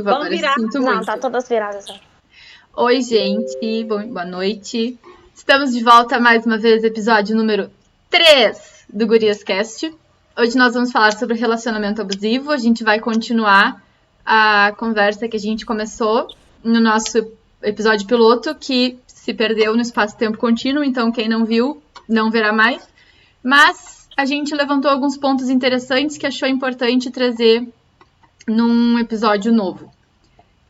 Vamos Agora eu virar? sinto Não, muito. tá todas viradas. Oi, gente. Boa noite. Estamos de volta mais uma vez, episódio número 3 do Gurias Cast. Hoje nós vamos falar sobre relacionamento abusivo. A gente vai continuar a conversa que a gente começou no nosso episódio piloto, que se perdeu no espaço-tempo contínuo, então quem não viu, não verá mais. Mas a gente levantou alguns pontos interessantes que achou importante trazer num episódio novo.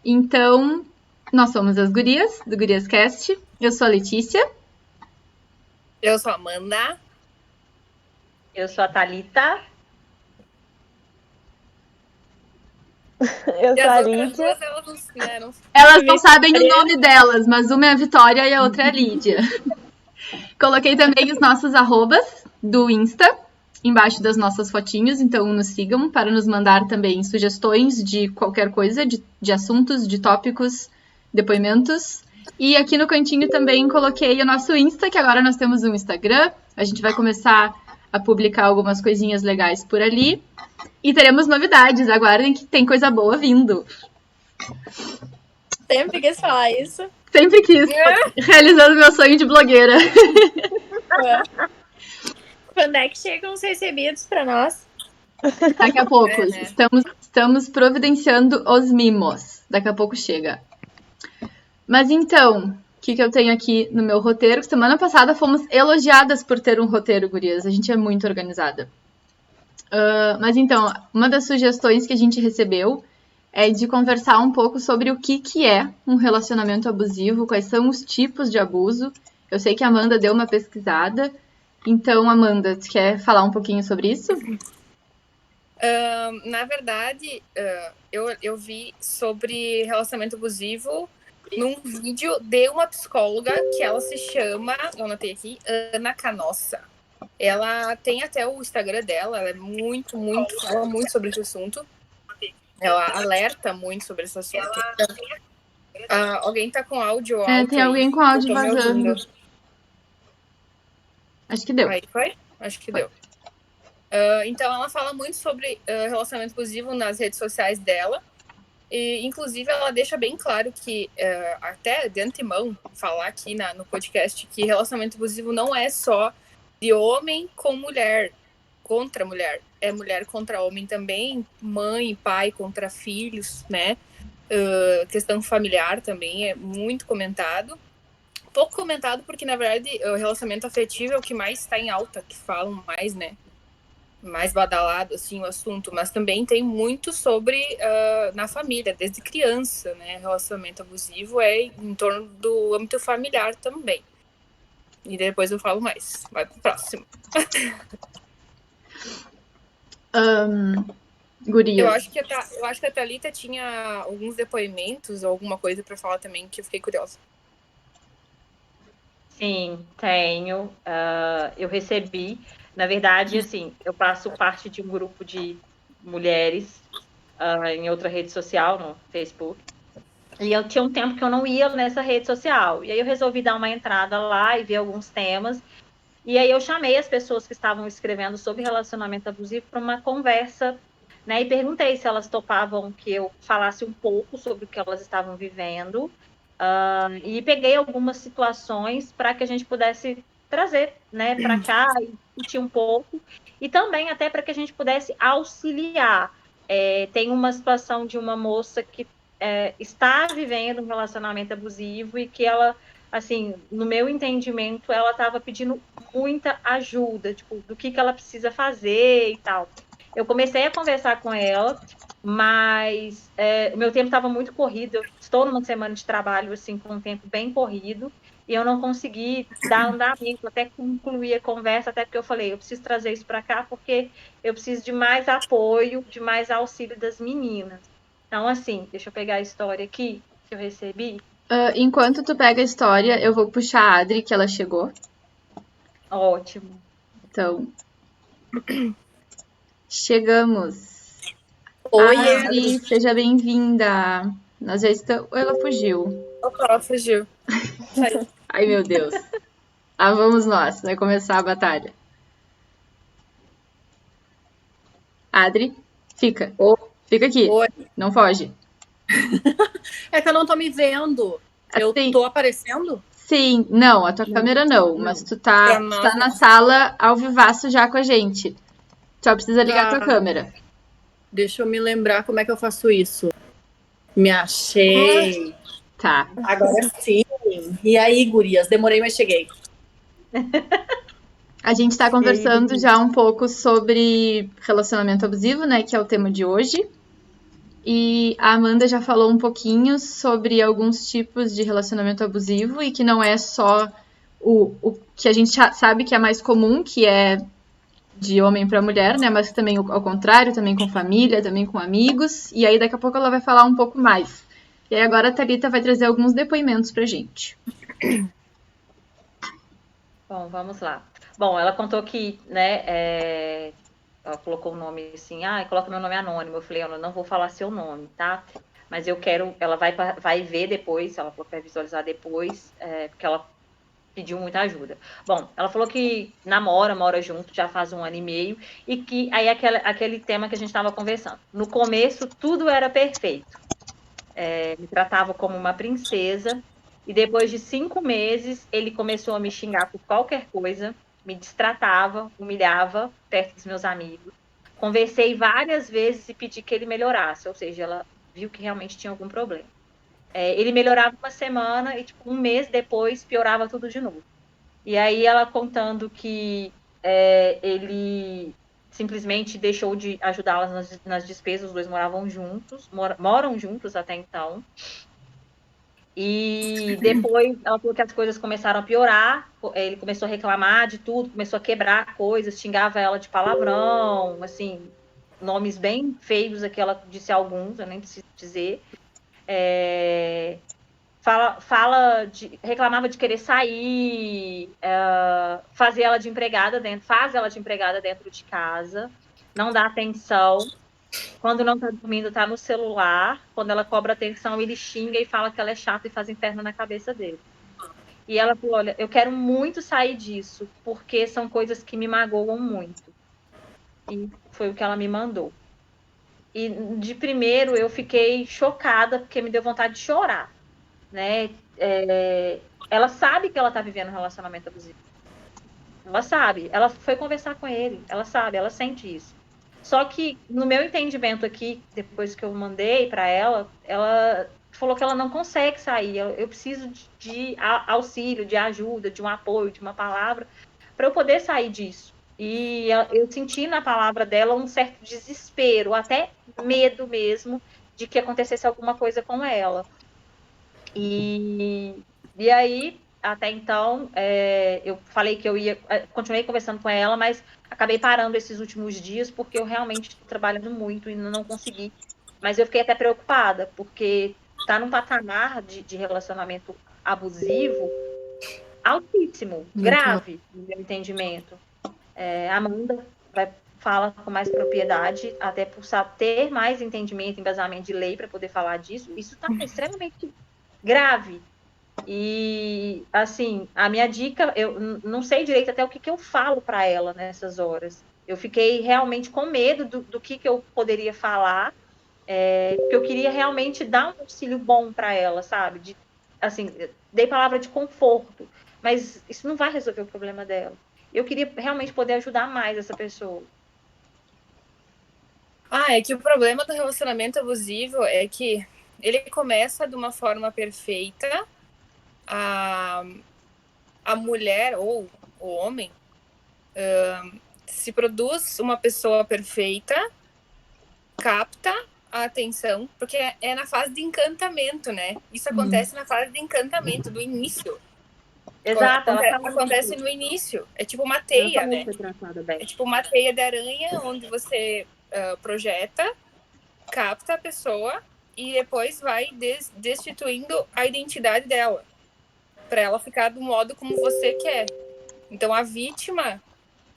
Então, nós somos as gurias, do Gurias Cast. Eu sou a Letícia. Eu sou a Amanda. Eu sou a Thalita. Eu E sou a as outras Lídia. duas, elas não Elas não sabem o nome delas, mas uma é a Vitória e a outra é a Lídia. Coloquei também os nossos arrobas do Insta embaixo das nossas fotinhos, então nos sigam para nos mandar também sugestões de qualquer coisa, de assuntos, de tópicos, depoimentos. E aqui no cantinho também coloquei o nosso Insta, que agora nós temos um Instagram. A gente vai começar a publicar algumas coisinhas legais por ali. E teremos novidades, aguardem que tem coisa boa vindo. Sempre quis falar isso. Sempre quis, realizando meu sonho de blogueira. Quando é que chegam os recebidos pra nós? Daqui a pouco. Estamos providenciando os mimos. Daqui a pouco chega. Mas então, o que eu tenho aqui no meu roteiro? Semana passada fomos elogiadas por ter um roteiro, gurias. A gente é muito organizada. Mas então, uma das sugestões que a gente recebeu é de conversar um pouco sobre o que é um relacionamento abusivo, quais são os tipos de abuso. Eu sei que a Amanda deu uma pesquisada. Então, Amanda, tu quer falar um pouquinho sobre isso? Na verdade, eu vi sobre relacionamento abusivo num vídeo de uma psicóloga que ela se chama, eu anotei aqui, Ana Canossa. Ela tem até o Instagram dela, ela é fala muito sobre esse assunto. Ela alerta muito sobre esse assunto. Alguém tá com áudio alto? Tem alguém com áudio eu tô me vazando. ouvindo. Acho que deu. Aí foi? Acho que deu. Então, ela fala muito sobre relacionamento abusivo nas redes sociais dela. E, inclusive, ela deixa bem claro que, até de antemão, falar aqui no podcast que relacionamento abusivo não é só de homem com mulher, contra mulher. É mulher contra homem também, mãe e pai contra filhos, né? Questão familiar também é muito comentado. Pouco comentado porque, na verdade, o relacionamento afetivo é o que mais está em alta, que falam mais, né? Mais badalado, assim, o assunto. Mas também tem muito sobre na família, desde criança, né? Relacionamento abusivo é em torno do âmbito familiar também. E depois eu falo mais. Vai pro próximo. Gurias. Eu acho que a Thalita tinha alguns depoimentos ou alguma coisa para falar também que eu fiquei curiosa. Sim, tenho. Eu recebi. Na verdade, assim, eu faço parte de um grupo de mulheres em outra rede social, no Facebook. E eu tinha um tempo que eu não ia nessa rede social. E aí eu resolvi dar uma entrada lá e ver alguns temas. E aí eu chamei as pessoas que estavam escrevendo sobre relacionamento abusivo para uma conversa, né? E perguntei se elas topavam que eu falasse um pouco sobre o que elas estavam vivendo. E peguei algumas situações para que a gente pudesse trazer, né, para cá e discutir um pouco. E também até para que a gente pudesse auxiliar. Tem uma situação de uma moça que está vivendo um relacionamento abusivo e que ela, assim, no meu entendimento, ela estava pedindo muita ajuda, tipo, do que ela precisa fazer e tal. Eu comecei a conversar com ela, mas o meu tempo estava muito corrido. Eu estou numa semana de trabalho, assim, com um tempo bem corrido, e eu não consegui dar andamento até concluir a conversa, até porque eu falei, eu preciso trazer isso para cá, porque eu preciso de mais apoio, de mais auxílio das meninas. Então, assim, deixa eu pegar a história aqui que eu recebi. Enquanto tu pega a história, eu vou puxar a Adri, que ela chegou. Ótimo. Então, chegamos. Oi, Adri, seja bem-vinda. Nós já estamos... Ela fugiu. Opa, ela fugiu. Ai, meu Deus. Vamos nós. Vai começar a batalha. Adri, fica. Fica aqui. Oi. Não foge. É que eu não tô me vendo. Eu Assim, tô aparecendo? sim, não, a tua câmera não, mas tu tá na sala ao vivaço já com a gente. Só precisa ligar a tua câmera. Deixa eu me lembrar como é que eu faço isso. Me achei. Tá. Agora sim. E aí, gurias? Demorei, mas cheguei. A gente está conversando já um pouco sobre relacionamento abusivo, né, que é o tema de hoje. E a Amanda já falou um pouquinho sobre alguns tipos de relacionamento abusivo e que não é só o que a gente sabe que é mais comum, que é de homem para mulher, né, mas também ao contrário, também com família, também com amigos. E aí daqui a pouco ela vai falar um pouco mais. E aí agora a Thalita vai trazer alguns depoimentos pra gente. Bom, vamos lá. Bom, ela contou que, né, ela colocou o nome assim, coloca meu nome anônimo. Eu falei, eu não vou falar seu nome, tá? Mas eu quero, ela vai ver depois, ela falou que vai visualizar depois, porque ela pediu muita ajuda. Bom, ela falou que mora junto, já faz 1 ano e meio, e que aí aquele tema que a gente estava conversando. No começo, tudo era perfeito. Me tratava como uma princesa, e depois de 5 meses, ele começou a me xingar por qualquer coisa, me destratava, humilhava perto dos meus amigos. Conversei várias vezes e pedi que ele melhorasse, ou seja, ela viu que realmente tinha algum problema. Ele melhorava uma semana e, tipo, 1 mês depois, piorava tudo de novo. E aí ela contando que ele simplesmente deixou de ajudá-las nas despesas, os dois moravam juntos, moram juntos até então. E depois ela falou que as coisas começaram a piorar, ele começou a reclamar de tudo, começou a quebrar coisas, xingava ela de palavrão, assim, nomes bem feios aqui, ela disse alguns, eu nem preciso dizer. Reclamava de querer sair, faz ela de empregada dentro de casa, não dá atenção. Quando não tá dormindo, tá no celular. Quando ela cobra atenção, ele xinga e fala que ela é chata e faz inferno na cabeça dele. E ela falou, olha, eu quero muito sair disso, porque são coisas que me magoam muito. E foi o que ela me mandou. E de primeiro eu fiquei chocada, porque me deu vontade de chorar, né? Ela sabe que ela tá vivendo um relacionamento abusivo. Ela sabe. Ela foi conversar com ele. Ela sabe, ela sente isso. Só que, no meu entendimento aqui, depois que eu mandei para ela falou que ela não consegue sair. Eu preciso de auxílio, de ajuda, de um apoio, de uma palavra, para eu poder sair disso. E eu senti na palavra dela um certo desespero, até medo mesmo, de que acontecesse alguma coisa com ela. E aí, até então, eu falei que eu ia... Continuei conversando com ela, mas acabei parando esses últimos dias, porque eu realmente estou trabalhando muito e não consegui. Mas eu fiquei até preocupada, porque tá num patamar de relacionamento abusivo altíssimo, grave, no meu entendimento. Amanda fala com mais propriedade, até por ter mais entendimento, embasamento de lei para poder falar disso. Isso está extremamente grave. E, assim, a minha dica, eu não sei direito até o que eu falo para ela nessas horas. Eu fiquei realmente com medo do que eu poderia falar, porque eu queria realmente dar um auxílio bom para ela, sabe? Assim, dei palavra de conforto, mas isso não vai resolver o problema dela. Eu queria realmente poder ajudar mais essa pessoa. É que o problema do relacionamento abusivo é que ele começa de uma forma perfeita, a mulher ou o homem se produz uma pessoa perfeita, capta a atenção, porque é na fase de encantamento, né? Isso acontece na fase de encantamento, do início. Exato. Acontece no início. É tipo uma teia, né? É tipo uma teia de aranha, onde você projeta, capta a pessoa e depois vai destituindo a identidade dela, para ela ficar do modo como você quer. Então a vítima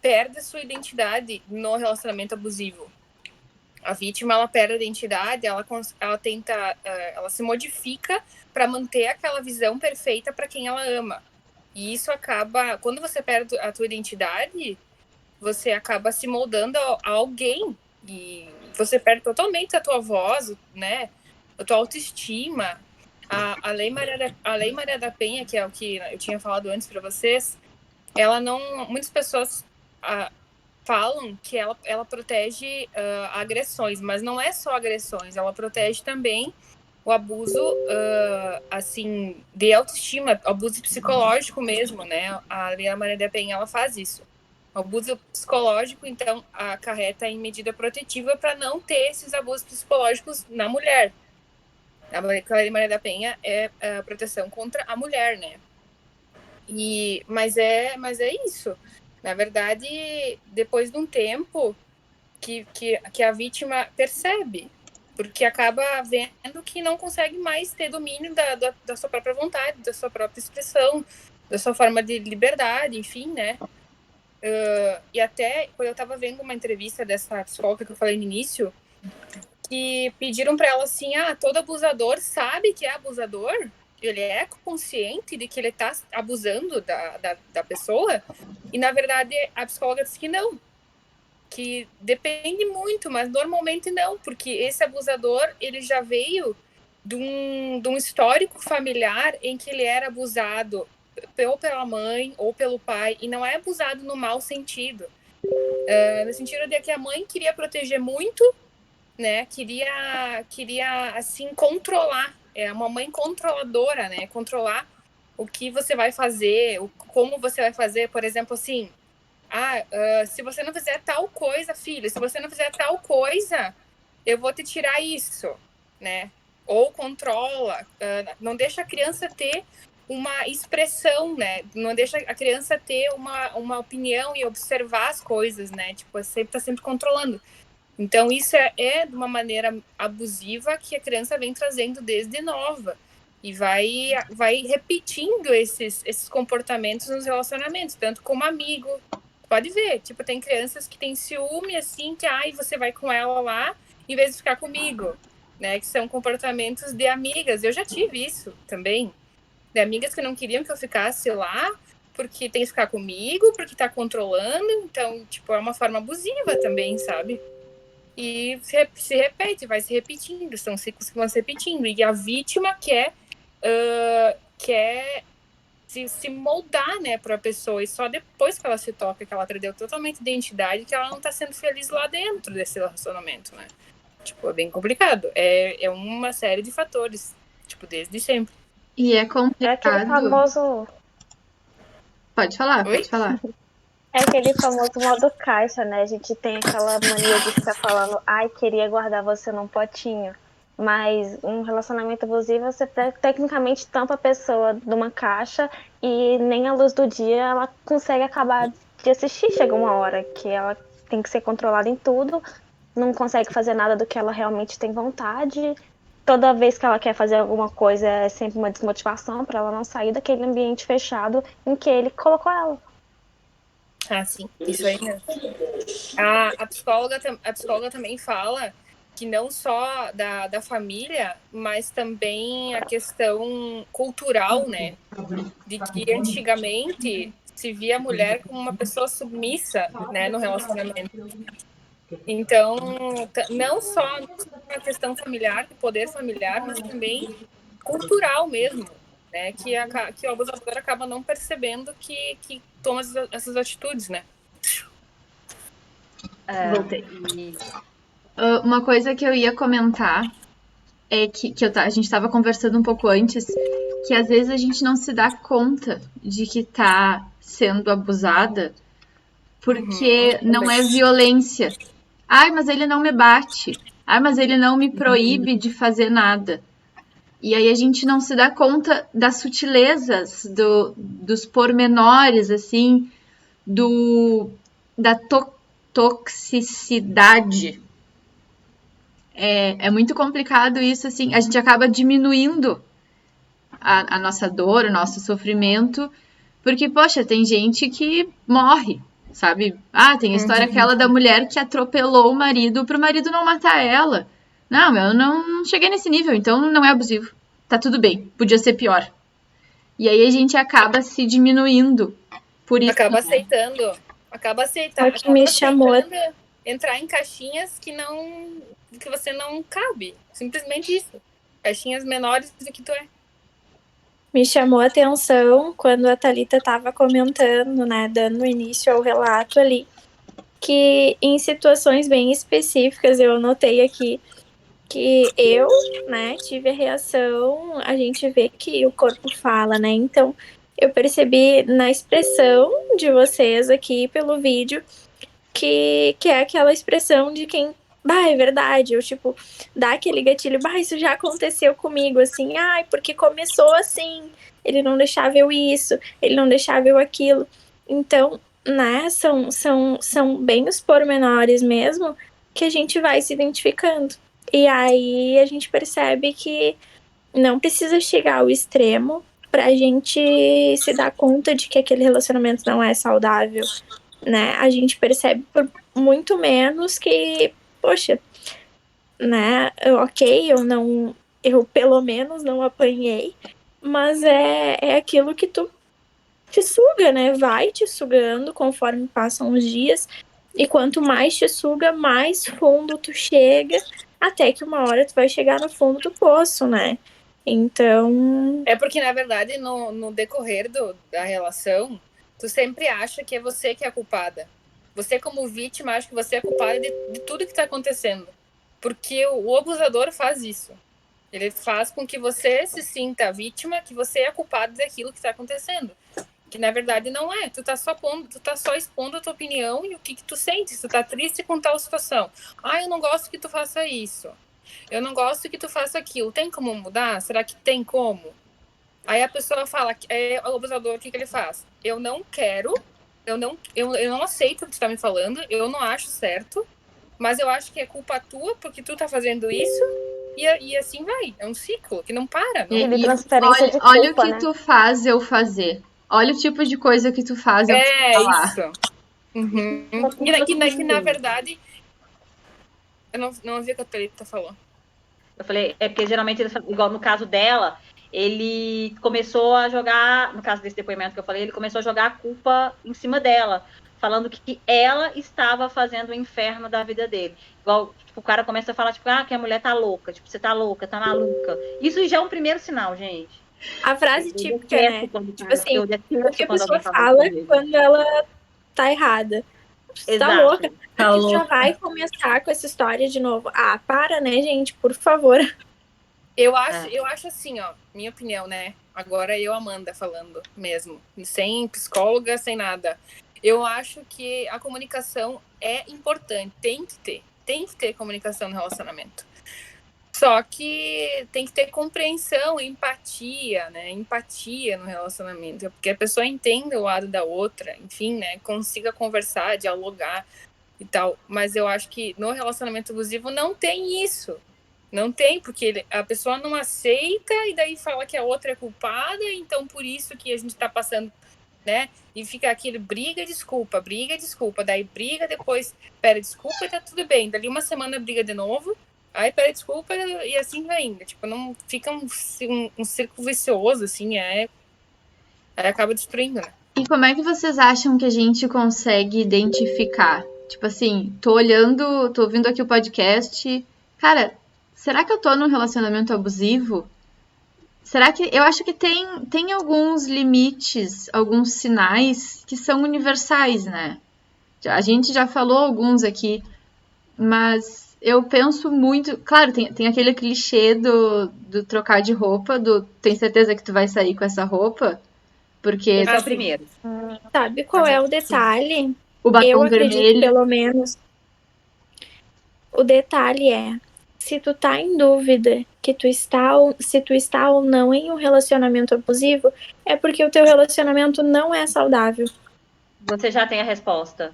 perde sua identidade no relacionamento abusivo. A vítima, ela perde a identidade, ela tenta, ela se modifica para manter aquela visão perfeita para quem ela ama. E isso acaba, quando você perde a tua identidade, você acaba se moldando a alguém e você perde totalmente a tua voz, né? a tua autoestima. A Lei Maria da Penha, que é o que eu tinha falado antes para vocês, ela não... Muitas pessoas falam que ela protege agressões, mas não é só agressões, ela protege também o abuso, assim, de autoestima, abuso psicológico mesmo, né? A Lei Maria da Penha, ela faz isso. O abuso psicológico, então, acarreta em medida protetiva para não ter esses abusos psicológicos na mulher. A Lei Maria da Penha é a proteção contra a mulher, né? Mas é isso. Na verdade, depois de um tempo que a vítima percebe, porque acaba vendo que não consegue mais ter domínio da sua própria vontade, da sua própria expressão, da sua forma de liberdade, enfim, né? E até quando eu estava vendo uma entrevista dessa psicóloga que eu falei no início, que pediram para ela assim, todo abusador sabe que é abusador? Ele é consciente de que ele está abusando da pessoa? E, na verdade, a psicóloga disse que não. Que depende muito, mas normalmente não, porque esse abusador, ele já veio de um histórico familiar em que ele era abusado ou pela mãe ou pelo pai, e não é abusado no mau sentido. No sentido de que a mãe queria proteger muito, né? Queria assim, controlar. É uma mãe controladora, né? Controlar o que você vai fazer, como você vai fazer. Por exemplo, assim, se você não fizer tal coisa, filho, se você não fizer tal coisa, eu vou te tirar isso, né? Ou controla, não deixa a criança ter uma expressão, né? Não deixa a criança ter uma opinião e observar as coisas, né? Tipo, tá sempre controlando. Então, isso é de uma maneira abusiva que a criança vem trazendo desde nova. E vai repetindo esses comportamentos nos relacionamentos, tanto como amigo. Pode ver, tipo, tem crianças que têm ciúme, assim, que você vai com ela lá, em vez de ficar comigo, né? Que são comportamentos de amigas. Eu já tive isso também. De amigas que não queriam que eu ficasse lá, porque tem que ficar comigo, porque tá controlando. Então, tipo, é uma forma abusiva também, sabe? E se repete, vai se repetindo, são ciclos que vão se repetindo. E a vítima quer se moldar, né, para a pessoa, e só depois que ela se toca, que ela perdeu totalmente a identidade, que ela não tá sendo feliz lá dentro desse relacionamento, né? Tipo, é bem complicado. É uma série de fatores, tipo, desde sempre. E é É complicado. aquele famoso. Pode falar, Oi? pode falar. É aquele famoso modo caixa, né? A gente tem aquela mania de ficar falando, queria guardar você num potinho. Mas um relacionamento abusivo, você tecnicamente tampa a pessoa numa caixa e nem a luz do dia ela consegue acabar de assistir. Chega uma hora que ela tem que ser controlada em tudo, não consegue fazer nada do que ela realmente tem vontade. Toda vez que ela quer fazer alguma coisa é sempre uma desmotivação para ela não sair daquele ambiente fechado em que ele colocou ela. Sim, isso aí mesmo. A psicóloga também fala que não só da família, mas também a questão cultural, né? De que antigamente se via a mulher como uma pessoa submissa, né, no relacionamento. Então, não só a questão familiar, do poder familiar, mas também cultural mesmo, né? Que o abusador acaba não percebendo que toma essas atitudes, né? Voltei. Uma coisa que eu ia comentar é que a gente estava conversando um pouco antes, que às vezes a gente não se dá conta de que tá sendo abusada porque não é violência. Mas ele não me bate. Mas ele não me proíbe de fazer nada. E aí a gente não se dá conta das sutilezas, dos pormenores, assim, da toxicidade. É muito complicado isso, assim, a gente acaba diminuindo a nossa dor, o nosso sofrimento, porque, poxa, tem gente que morre, sabe? Tem a história aquela da mulher que atropelou o marido pro marido não matar ela. Não, eu não cheguei nesse nível, então não é abusivo. Tá tudo bem, podia ser pior. E aí a gente acaba se diminuindo por isso. Acaba aceitando. O que me chamou entrar em caixinhas que você não cabe. Simplesmente isso. caixinhas menores do que tu é. Me chamou a atenção quando a Thalita estava comentando, né, dando início ao relato ali, que em situações bem específicas, eu anotei aqui, que eu, né, tive a reação, a gente vê que o corpo fala, né, então eu percebi na expressão de vocês aqui pelo vídeo que é aquela expressão de quem, é verdade, eu, tipo, dá aquele gatilho, isso já aconteceu comigo, assim, porque começou assim, ele não deixava eu isso, ele não deixava eu aquilo, então, né, são bem os pormenores mesmo que a gente vai se identificando, e aí a gente percebe que não precisa chegar ao extremo pra gente se dar conta de que aquele relacionamento não é saudável, né? A gente percebe por muito menos que, poxa, né? Eu pelo menos não apanhei, mas é aquilo que tu te suga, né? Vai te sugando conforme passam os dias, e quanto mais te suga, mais fundo tu chega, até que uma hora tu vai chegar no fundo do poço, né? Então... É porque, na verdade, no decorrer da relação, tu sempre acha que é você que é a culpada. Você, como vítima, acha que você é culpada de tudo que tá acontecendo. Porque o abusador faz isso. Ele faz com que você se sinta a vítima, que você é a culpada daquilo que tá acontecendo. Que, na verdade, não é. Tu tá só expondo a tua opinião e o que tu sente. Tu tá triste com tal situação. Eu não gosto que tu faça isso. Eu não gosto que tu faça aquilo. Tem como mudar? Será que tem como? Aí a pessoa fala, o abusador, o que ele faz? Eu não quero, eu não aceito o que tu tá me falando, eu não acho certo, mas eu acho que é culpa tua, porque tu tá fazendo isso, e assim vai. É um ciclo que não para. Não. E transferência de culpa, olha o que né? tu faz eu fazer. Olha o tipo de coisa que tu faz eu falar. Isso. Uhum. E na verdade, eu não ouvi o que a Thalita falou. Eu falei, é porque geralmente, igual no caso dela, ele começou a jogar, no caso desse depoimento que eu falei, ele começou a jogar a culpa em cima dela, falando que ela estava fazendo o inferno da vida dele. Igual, tipo, o cara começa a falar, tipo, que a mulher tá louca, tipo, você tá louca, tá maluca. Isso já é um primeiro sinal, gente. A frase típica, né? Tipo assim, o que a pessoa fala quando ela tá errada. Você tá louca? Tá Porque já vai começar com essa história de novo. Para, né, gente? Por favor. Eu acho assim, ó, minha opinião, né? Agora eu, Amanda, falando mesmo. Sem psicóloga, sem nada. Eu acho que a comunicação é importante. Tem que ter comunicação no relacionamento. Só que tem que ter compreensão, empatia, né? Empatia no relacionamento. Porque a pessoa entenda o lado da outra, enfim, né? Consiga conversar, dialogar e tal. Mas eu acho que no relacionamento abusivo não tem isso. Não tem, porque a pessoa não aceita e daí fala que a outra é culpada, então por isso que a gente tá passando, né? E fica aquele briga, desculpa, daí briga, depois pede desculpa e tá tudo bem. Dali uma semana briga de novo, aí pede desculpa e assim vai indo. Tipo, não fica um círculo vicioso, assim, aí acaba destruindo, né? E como é que vocês acham que a gente consegue identificar? Tipo assim, tô ouvindo aqui o podcast, cara, será que eu tô num relacionamento abusivo? Será que... Eu acho que tem alguns limites, alguns sinais que são universais, né? A gente já falou alguns aqui, mas eu penso muito... Claro, tem aquele clichê do trocar de roupa, tem certeza que tu vai sair com essa roupa? Porque... Esse é o primeiro. Sabe qual é o detalhe? O batom Eu acredito, vermelho. pelo menos. O detalhe é, se tu tá em dúvida se tu está ou não em um relacionamento abusivo, é porque o teu relacionamento não é saudável. Você já tem a resposta.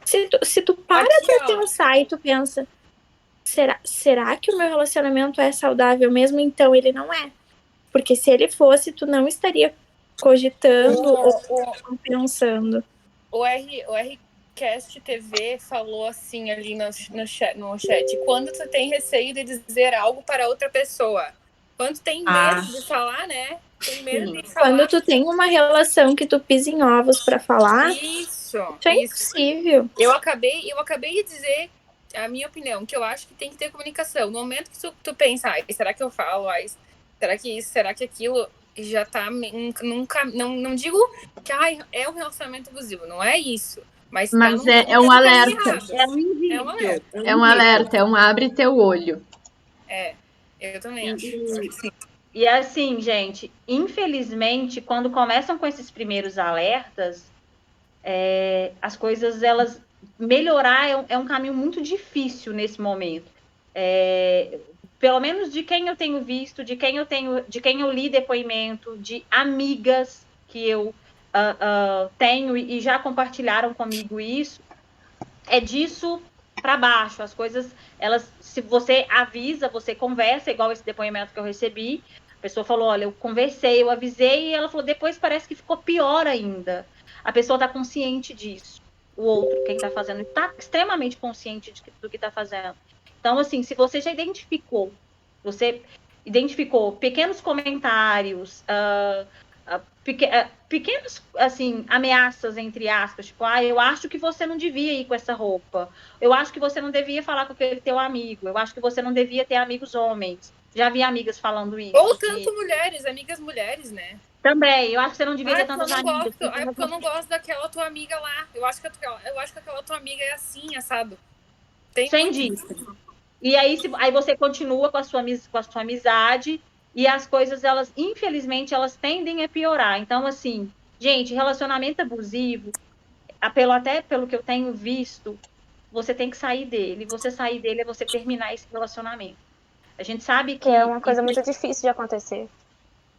Se tu para pra pensar e tu pensa, será que o meu relacionamento é saudável mesmo? Então ele não é. Porque se ele fosse, tu não estaria cogitando ou pensando. O Rcast TV falou assim ali no chat, quando tu tem receio de dizer algo para outra pessoa, quando tem medo de falar, né? Tem medo de falar. Quando tu tem uma relação que tu pisa em ovos pra falar, isso é impossível. Eu acabei de dizer a minha opinião, que eu acho que tem que ter comunicação. No momento que tu pensa, será que eu falo? Será que isso? Será que aquilo? Já tá nunca. Não digo que é um relacionamento abusivo, não é isso. Mas tá é um alerta. É um indício. É um alerta. É um alerta, é um abre teu olho. Eu também acho. E assim, gente, infelizmente, quando começam com esses primeiros alertas, as coisas, elas melhorar é um caminho muito difícil nesse momento. Pelo menos de quem eu tenho visto, de quem eu li depoimento, de amigas que eu tenho e já compartilharam comigo isso, é disso para baixo. As coisas, se você avisa, você conversa, igual esse depoimento que eu recebi, a pessoa falou, olha, eu conversei, eu avisei, e ela falou, depois parece que ficou pior ainda. A pessoa está consciente disso. O outro, quem está fazendo, está extremamente consciente do que está fazendo. Então, assim, se você já identificou pequenos comentários, pequenas, assim, ameaças, entre aspas, tipo, eu acho que você não devia ir com essa roupa, eu acho que você não devia falar com aquele teu amigo, eu acho que você não devia ter amigos homens. Já vi amigas falando isso. Ou tanto mulheres, amigas mulheres, né? Também, eu acho que você não devia ter tantas amigas. Porque eu não gosto daquela tua amiga lá. Eu acho que aquela tua amiga é assim, assado. Sem disso. E aí você continua com a sua amizade e as coisas, infelizmente, elas tendem a piorar. Então, assim, gente, relacionamento abusivo, até pelo que eu tenho visto, você tem que sair dele. Você sair dele é você terminar esse relacionamento. A gente sabe que é uma coisa muito difícil de acontecer.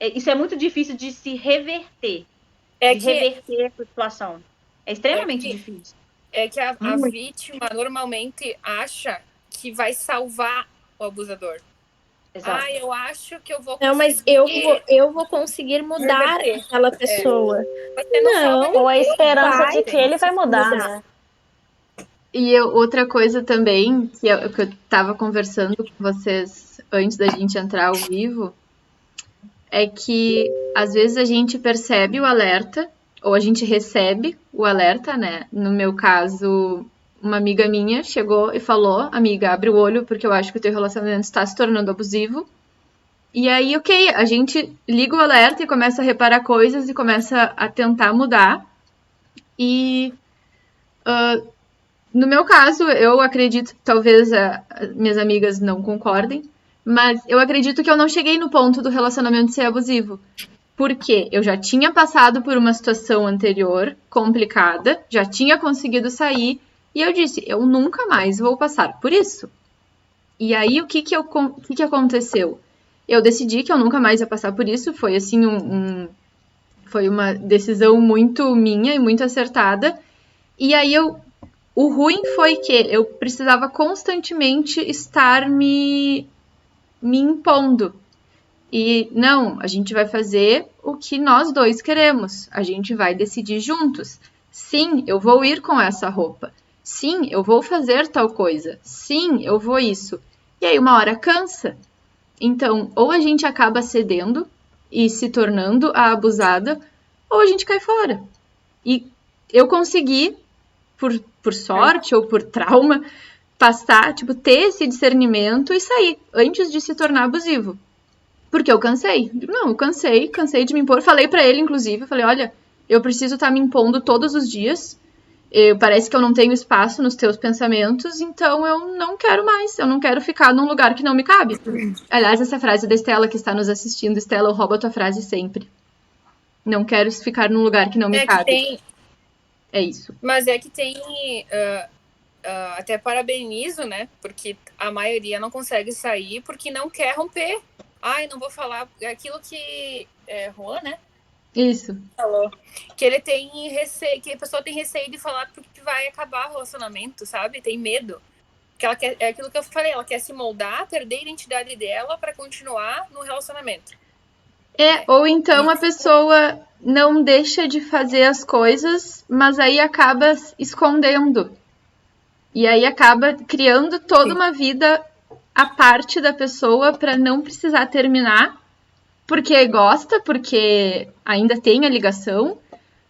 Isso é muito difícil de se reverter. Reverter essa situação. É extremamente difícil. É que a vítima normalmente acha que vai salvar o abusador. Exato. Eu acho que eu vou conseguir... Não, mas eu vou conseguir mudar aquela pessoa. Não. Ou a esperança de que ele vai mudar, né? E outra coisa também, que eu estava conversando com vocês antes da gente entrar ao vivo, é que às vezes a gente percebe o alerta, ou a gente recebe o alerta, né? No meu caso, uma amiga minha chegou e falou, amiga, abre o olho, porque eu acho que o teu relacionamento está se tornando abusivo. E aí, ok, a gente liga o alerta e começa a reparar coisas e começa a tentar mudar. E no meu caso, eu acredito, talvez minhas amigas não concordem, mas eu acredito que eu não cheguei no ponto do relacionamento ser abusivo. Porque eu já tinha passado por uma situação anterior, complicada, já tinha conseguido sair, e eu disse, eu nunca mais vou passar por isso. E aí, o que aconteceu? Eu decidi que eu nunca mais ia passar por isso, foi assim, foi uma decisão muito minha e muito acertada. E aí, o ruim foi que eu precisava constantemente estar me impondo. E não, a gente vai fazer o que nós dois queremos. A gente vai decidir juntos. Sim, eu vou ir com essa roupa. Sim, eu vou fazer tal coisa. Sim, eu vou isso. E aí uma hora cansa. Então, ou a gente acaba cedendo e se tornando a abusada, ou a gente cai fora. E eu consegui, por sorte ou por trauma, passar, ter esse discernimento e sair antes de se tornar abusivo. Porque eu cansei. Não, eu cansei de me impor. Falei pra ele, inclusive, falei, olha, eu preciso estar me impondo todos os dias. Parece que eu não tenho espaço nos teus pensamentos, então eu não quero mais. Eu não quero ficar num lugar que não me cabe. Aliás, essa frase da Estela que está nos assistindo, Estela, eu roubo a tua frase sempre. Não quero ficar num lugar que não me cabe. É isso. Mas é que tem... até parabenizo, né? Porque a maioria não consegue sair porque não quer romper. Não vou falar aquilo que Juan, né? Isso. Falou. Que ele tem receio, que a pessoa tem receio de falar porque vai acabar o relacionamento, sabe? Tem medo. Que ela quer, é aquilo que eu falei, ela quer se moldar, perder a identidade dela para continuar no relacionamento. Ou então a pessoa não deixa de fazer as coisas, mas aí acaba escondendo. E aí acaba criando toda uma vida à parte da pessoa para não precisar terminar, porque gosta, porque ainda tem a ligação,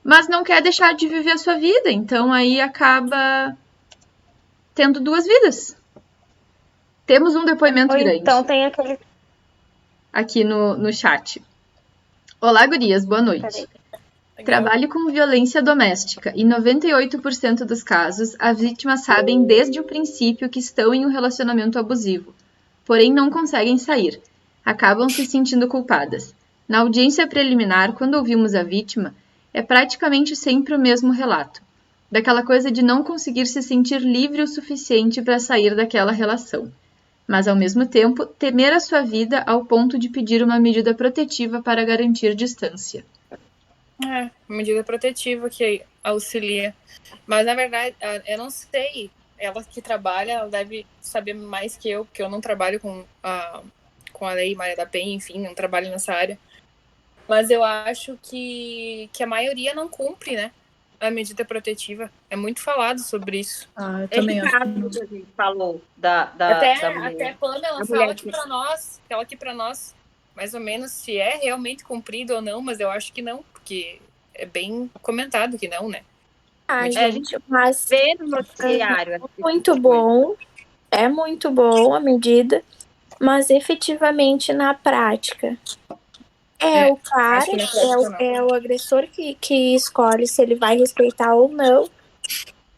mas não quer deixar de viver a sua vida. Então aí acaba tendo 2 vidas. Temos um depoimento Ou grande então tem aquele. aqui no chat. Olá, gurias, boa noite. Peraí. Trabalho com violência doméstica e 98% dos casos as vítimas sabem desde o princípio que estão em um relacionamento abusivo, porém não conseguem sair. Acabam se sentindo culpadas. Na audiência preliminar, quando ouvimos a vítima, é praticamente sempre o mesmo relato, daquela coisa de não conseguir se sentir livre o suficiente para sair daquela relação, mas ao mesmo tempo temer a sua vida ao ponto de pedir uma medida protetiva para garantir distância. Medida protetiva que auxilia. Mas, na verdade, eu não sei. Ela que trabalha, ela deve saber mais que eu, porque eu não trabalho com a Lei Maria da Penha, enfim, não trabalho nessa área. Mas eu acho que a maioria não cumpre, né? A medida protetiva. É muito falado sobre isso. Eu também Esse acho. caso que a gente falou da mulher. Até Pamela A fala mulher aqui pra nós, mais ou menos, se é realmente cumprido ou não, mas eu acho que não, porque é bem comentado que não, né? Ah, Gente, mas Vê no noticiário. muito bom. É muito bom a medida, mas efetivamente na prática o cara, acho que na prática não. é o agressor que escolhe se ele vai respeitar ou não.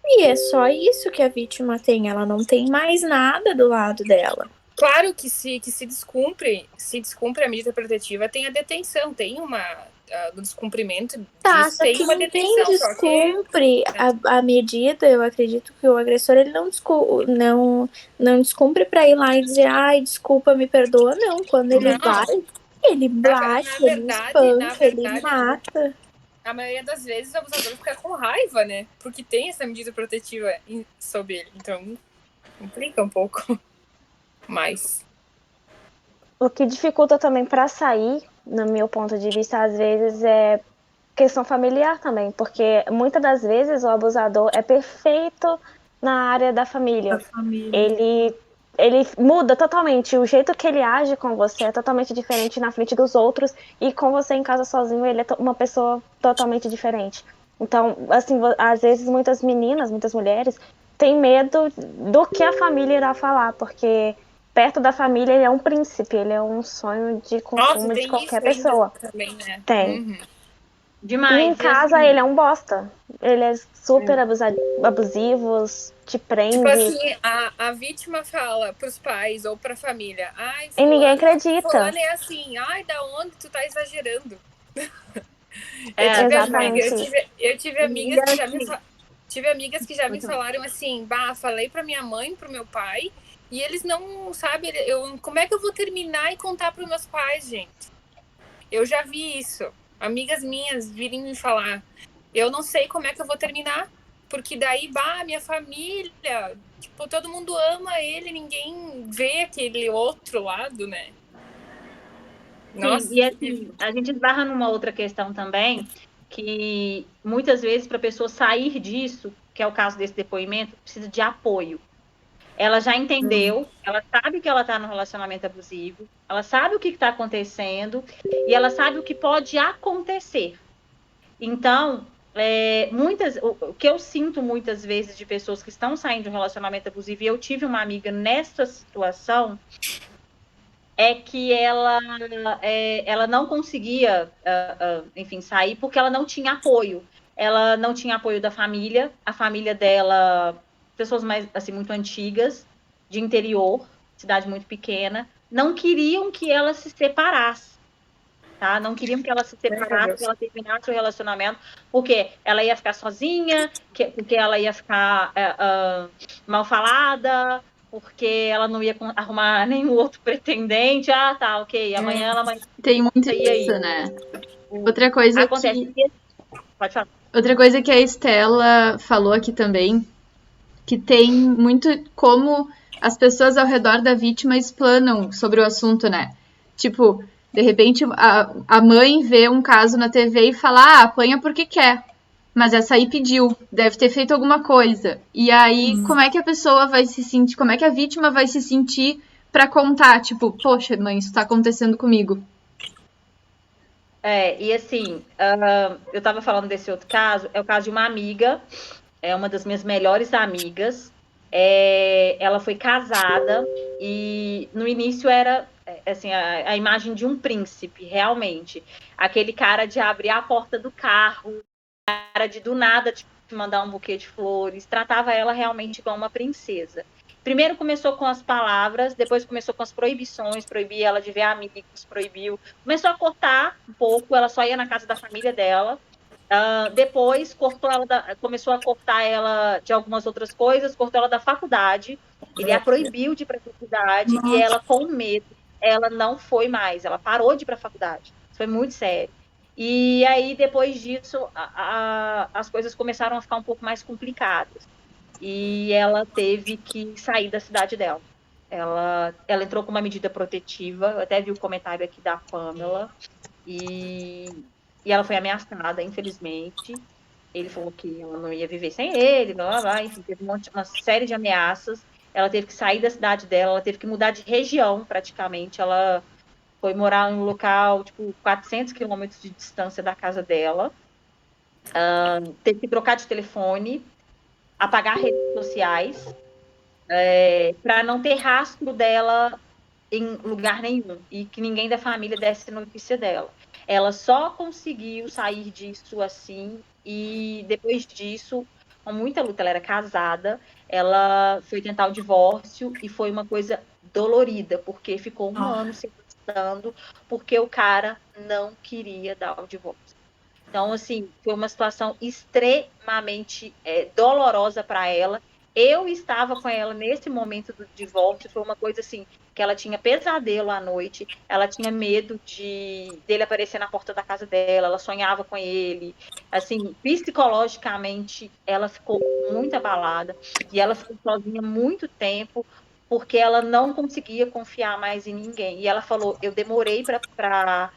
E é só isso que a vítima tem, ela não tem mais nada do lado dela. Claro que se descumpre a medida protetiva, tem a detenção, tem do descumprimento Tá, disso, só tem que uma ninguém detenção. Só que descumpre a medida. Eu acredito que o agressor ele não descumpre pra ir lá e dizer, ai, desculpa, me perdoa. Não, quando ele Não. vai, ele bate, ele espanca, ele mata. a maioria das vezes o abusador fica com raiva, né? Porque tem essa medida protetiva sobre ele. Então, implica um pouco mais. O que dificulta também para sair, no meu ponto de vista, às vezes é questão familiar também, porque muitas das vezes o abusador é perfeito na área da família. Ele muda totalmente, o jeito que ele age com você é totalmente diferente na frente dos outros, e com você em casa sozinho ele é uma pessoa totalmente diferente. Então, assim, às vezes muitas meninas, muitas mulheres têm medo do que a família irá falar, porque perto da família ele é um príncipe, ele é um sonho de consumo de qualquer pessoa. Também, né? Tem. Demais. E em casa ele é um bosta. Ele é super abusivo, te prende. Tipo assim, a vítima fala pros pais ou pra família, ai, E ninguém acredita. fulano é assim, ai, da onde tu tá exagerando? Eu tive amigas que já me falaram assim, falei pra minha mãe, pro meu pai, e eles não sabem, como é que eu vou terminar e contar pros meus pais, gente? Eu já vi isso. Amigas minhas virem me falar, eu não sei como é que eu vou terminar, porque daí, minha família, tipo, todo mundo ama ele, ninguém vê aquele outro lado, né? Nossa. Sim, e assim, a gente esbarra numa outra questão também, que muitas vezes para a pessoa sair disso, que é o caso desse depoimento, precisa de apoio. Ela já entendeu, ela sabe que ela está no relacionamento abusivo, ela sabe o que está acontecendo e ela sabe o que pode acontecer. Então, o que eu sinto muitas vezes de pessoas que estão saindo de um relacionamento abusivo, e eu tive uma amiga nessa situação, é que ela não conseguia, enfim, sair porque ela não tinha apoio. Ela não tinha apoio da família, a família dela, pessoas mais, assim, muito antigas, de interior, cidade muito pequena, não queriam que ela se separasse, tá? Não queriam que ela se separasse, que ela terminasse o relacionamento, porque ela ia ficar sozinha, porque ela ia ficar mal falada, porque ela não ia arrumar nenhum outro pretendente. Ok, amanhã ela vai... Tem muito isso, né? Outra coisa acontece que... Pode falar. Outra coisa que a Estela falou aqui também, que tem muito como as pessoas ao redor da vítima explanam sobre o assunto, né? Tipo, de repente a mãe vê um caso na TV e fala, apanha porque quer. Mas essa aí pediu, deve ter feito alguma coisa. E aí, como é que a pessoa vai se sentir, como é que a vítima vai se sentir pra contar? Tipo, poxa, mãe, isso tá acontecendo comigo. E assim, eu tava falando desse outro caso, é o caso de uma amiga, é uma das minhas melhores amigas, Ela foi casada e no início era assim, a imagem de um príncipe, realmente. Aquele cara de abrir a porta do carro, cara de do nada te mandar um buquê de flores, tratava ela realmente como uma princesa. Primeiro começou com as palavras, depois começou com as proibições, proibia ela de ver amigos, começou a cortar um pouco, ela só ia na casa da família dela. Depois começou a cortar ela de algumas outras coisas, cortou ela da faculdade, ele a proibiu de ir para a faculdade. Nossa. E ela, com medo, ela não foi mais, ela parou de ir para a faculdade. Isso foi muito sério. E aí, depois disso, as coisas começaram a ficar um pouco mais complicadas. E ela teve que sair da cidade dela. Ela entrou com uma medida protetiva, eu até vi o comentário aqui da Pamela, e ela foi ameaçada, infelizmente. Ele falou que ela não ia viver sem ele, blá, blá, blá. Enfim, teve uma série de ameaças. Ela teve que sair da cidade dela, ela teve que mudar de região, praticamente. Ela foi morar em um local, tipo, 400 quilômetros de distância da casa dela. Teve que trocar de telefone, apagar redes sociais, para não ter rastro dela em lugar nenhum e que ninguém da família desse notícia dela. Ela só conseguiu sair disso assim, e depois disso, com muita luta, ela era casada, ela foi tentar o divórcio e foi uma coisa dolorida, porque ficou um ano se gastando, porque o cara não queria dar o divórcio. Então, assim, foi uma situação extremamente dolorosa para ela. Eu estava com ela nesse momento do divórcio, foi uma coisa assim, que ela tinha pesadelo à noite, ela tinha medo dele aparecer na porta da casa dela, ela sonhava com ele, assim, psicologicamente ela ficou muito abalada, e ela ficou sozinha muito tempo, porque ela não conseguia confiar mais em ninguém, e ela falou, eu demorei para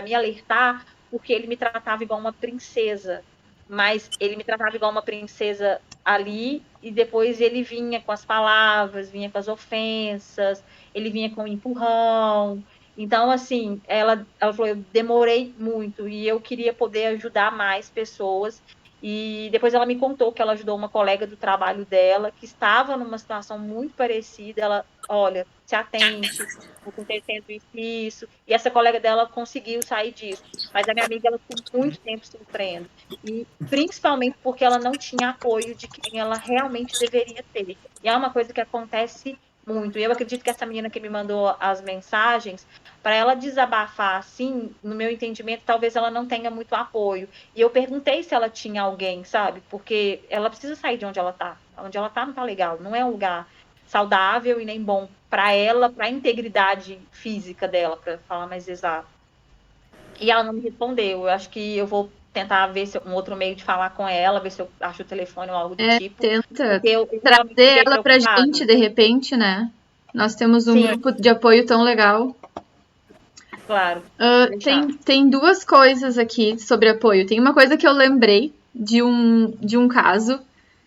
me alertar, porque ele me tratava igual uma princesa, mas ele me tratava igual uma princesa ali, e depois ele vinha com as palavras, vinha com as ofensas, ele vinha com o empurrão. Então, assim, ela falou, eu demorei muito, e eu queria poder ajudar mais pessoas. E depois ela me contou que ela ajudou uma colega do trabalho dela, que estava numa situação muito parecida. Ela, olha, se atente, acontecendo isso. E essa colega dela conseguiu sair disso. Mas a minha amiga, ela ficou muito tempo sofrendo. E principalmente porque ela não tinha apoio de quem ela realmente deveria ter. E é uma coisa que acontece muito. E eu acredito que essa menina que me mandou as mensagens, para ela desabafar assim, no meu entendimento, talvez ela não tenha muito apoio. E eu perguntei se ela tinha alguém, sabe? Porque ela precisa sair de onde ela tá. Onde ela tá não tá legal, não é um lugar saudável e nem bom para ela, para a integridade física dela, para falar mais exato. E ela não me respondeu. Eu acho que eu vou tentar ver se um outro meio de falar com ela, ver se eu acho o telefone ou algo do tipo. Tenta trazer ela pra gente, de repente, né? Nós temos um grupo de apoio tão legal. Claro. Tem duas coisas aqui sobre apoio. Tem uma coisa que eu lembrei de um caso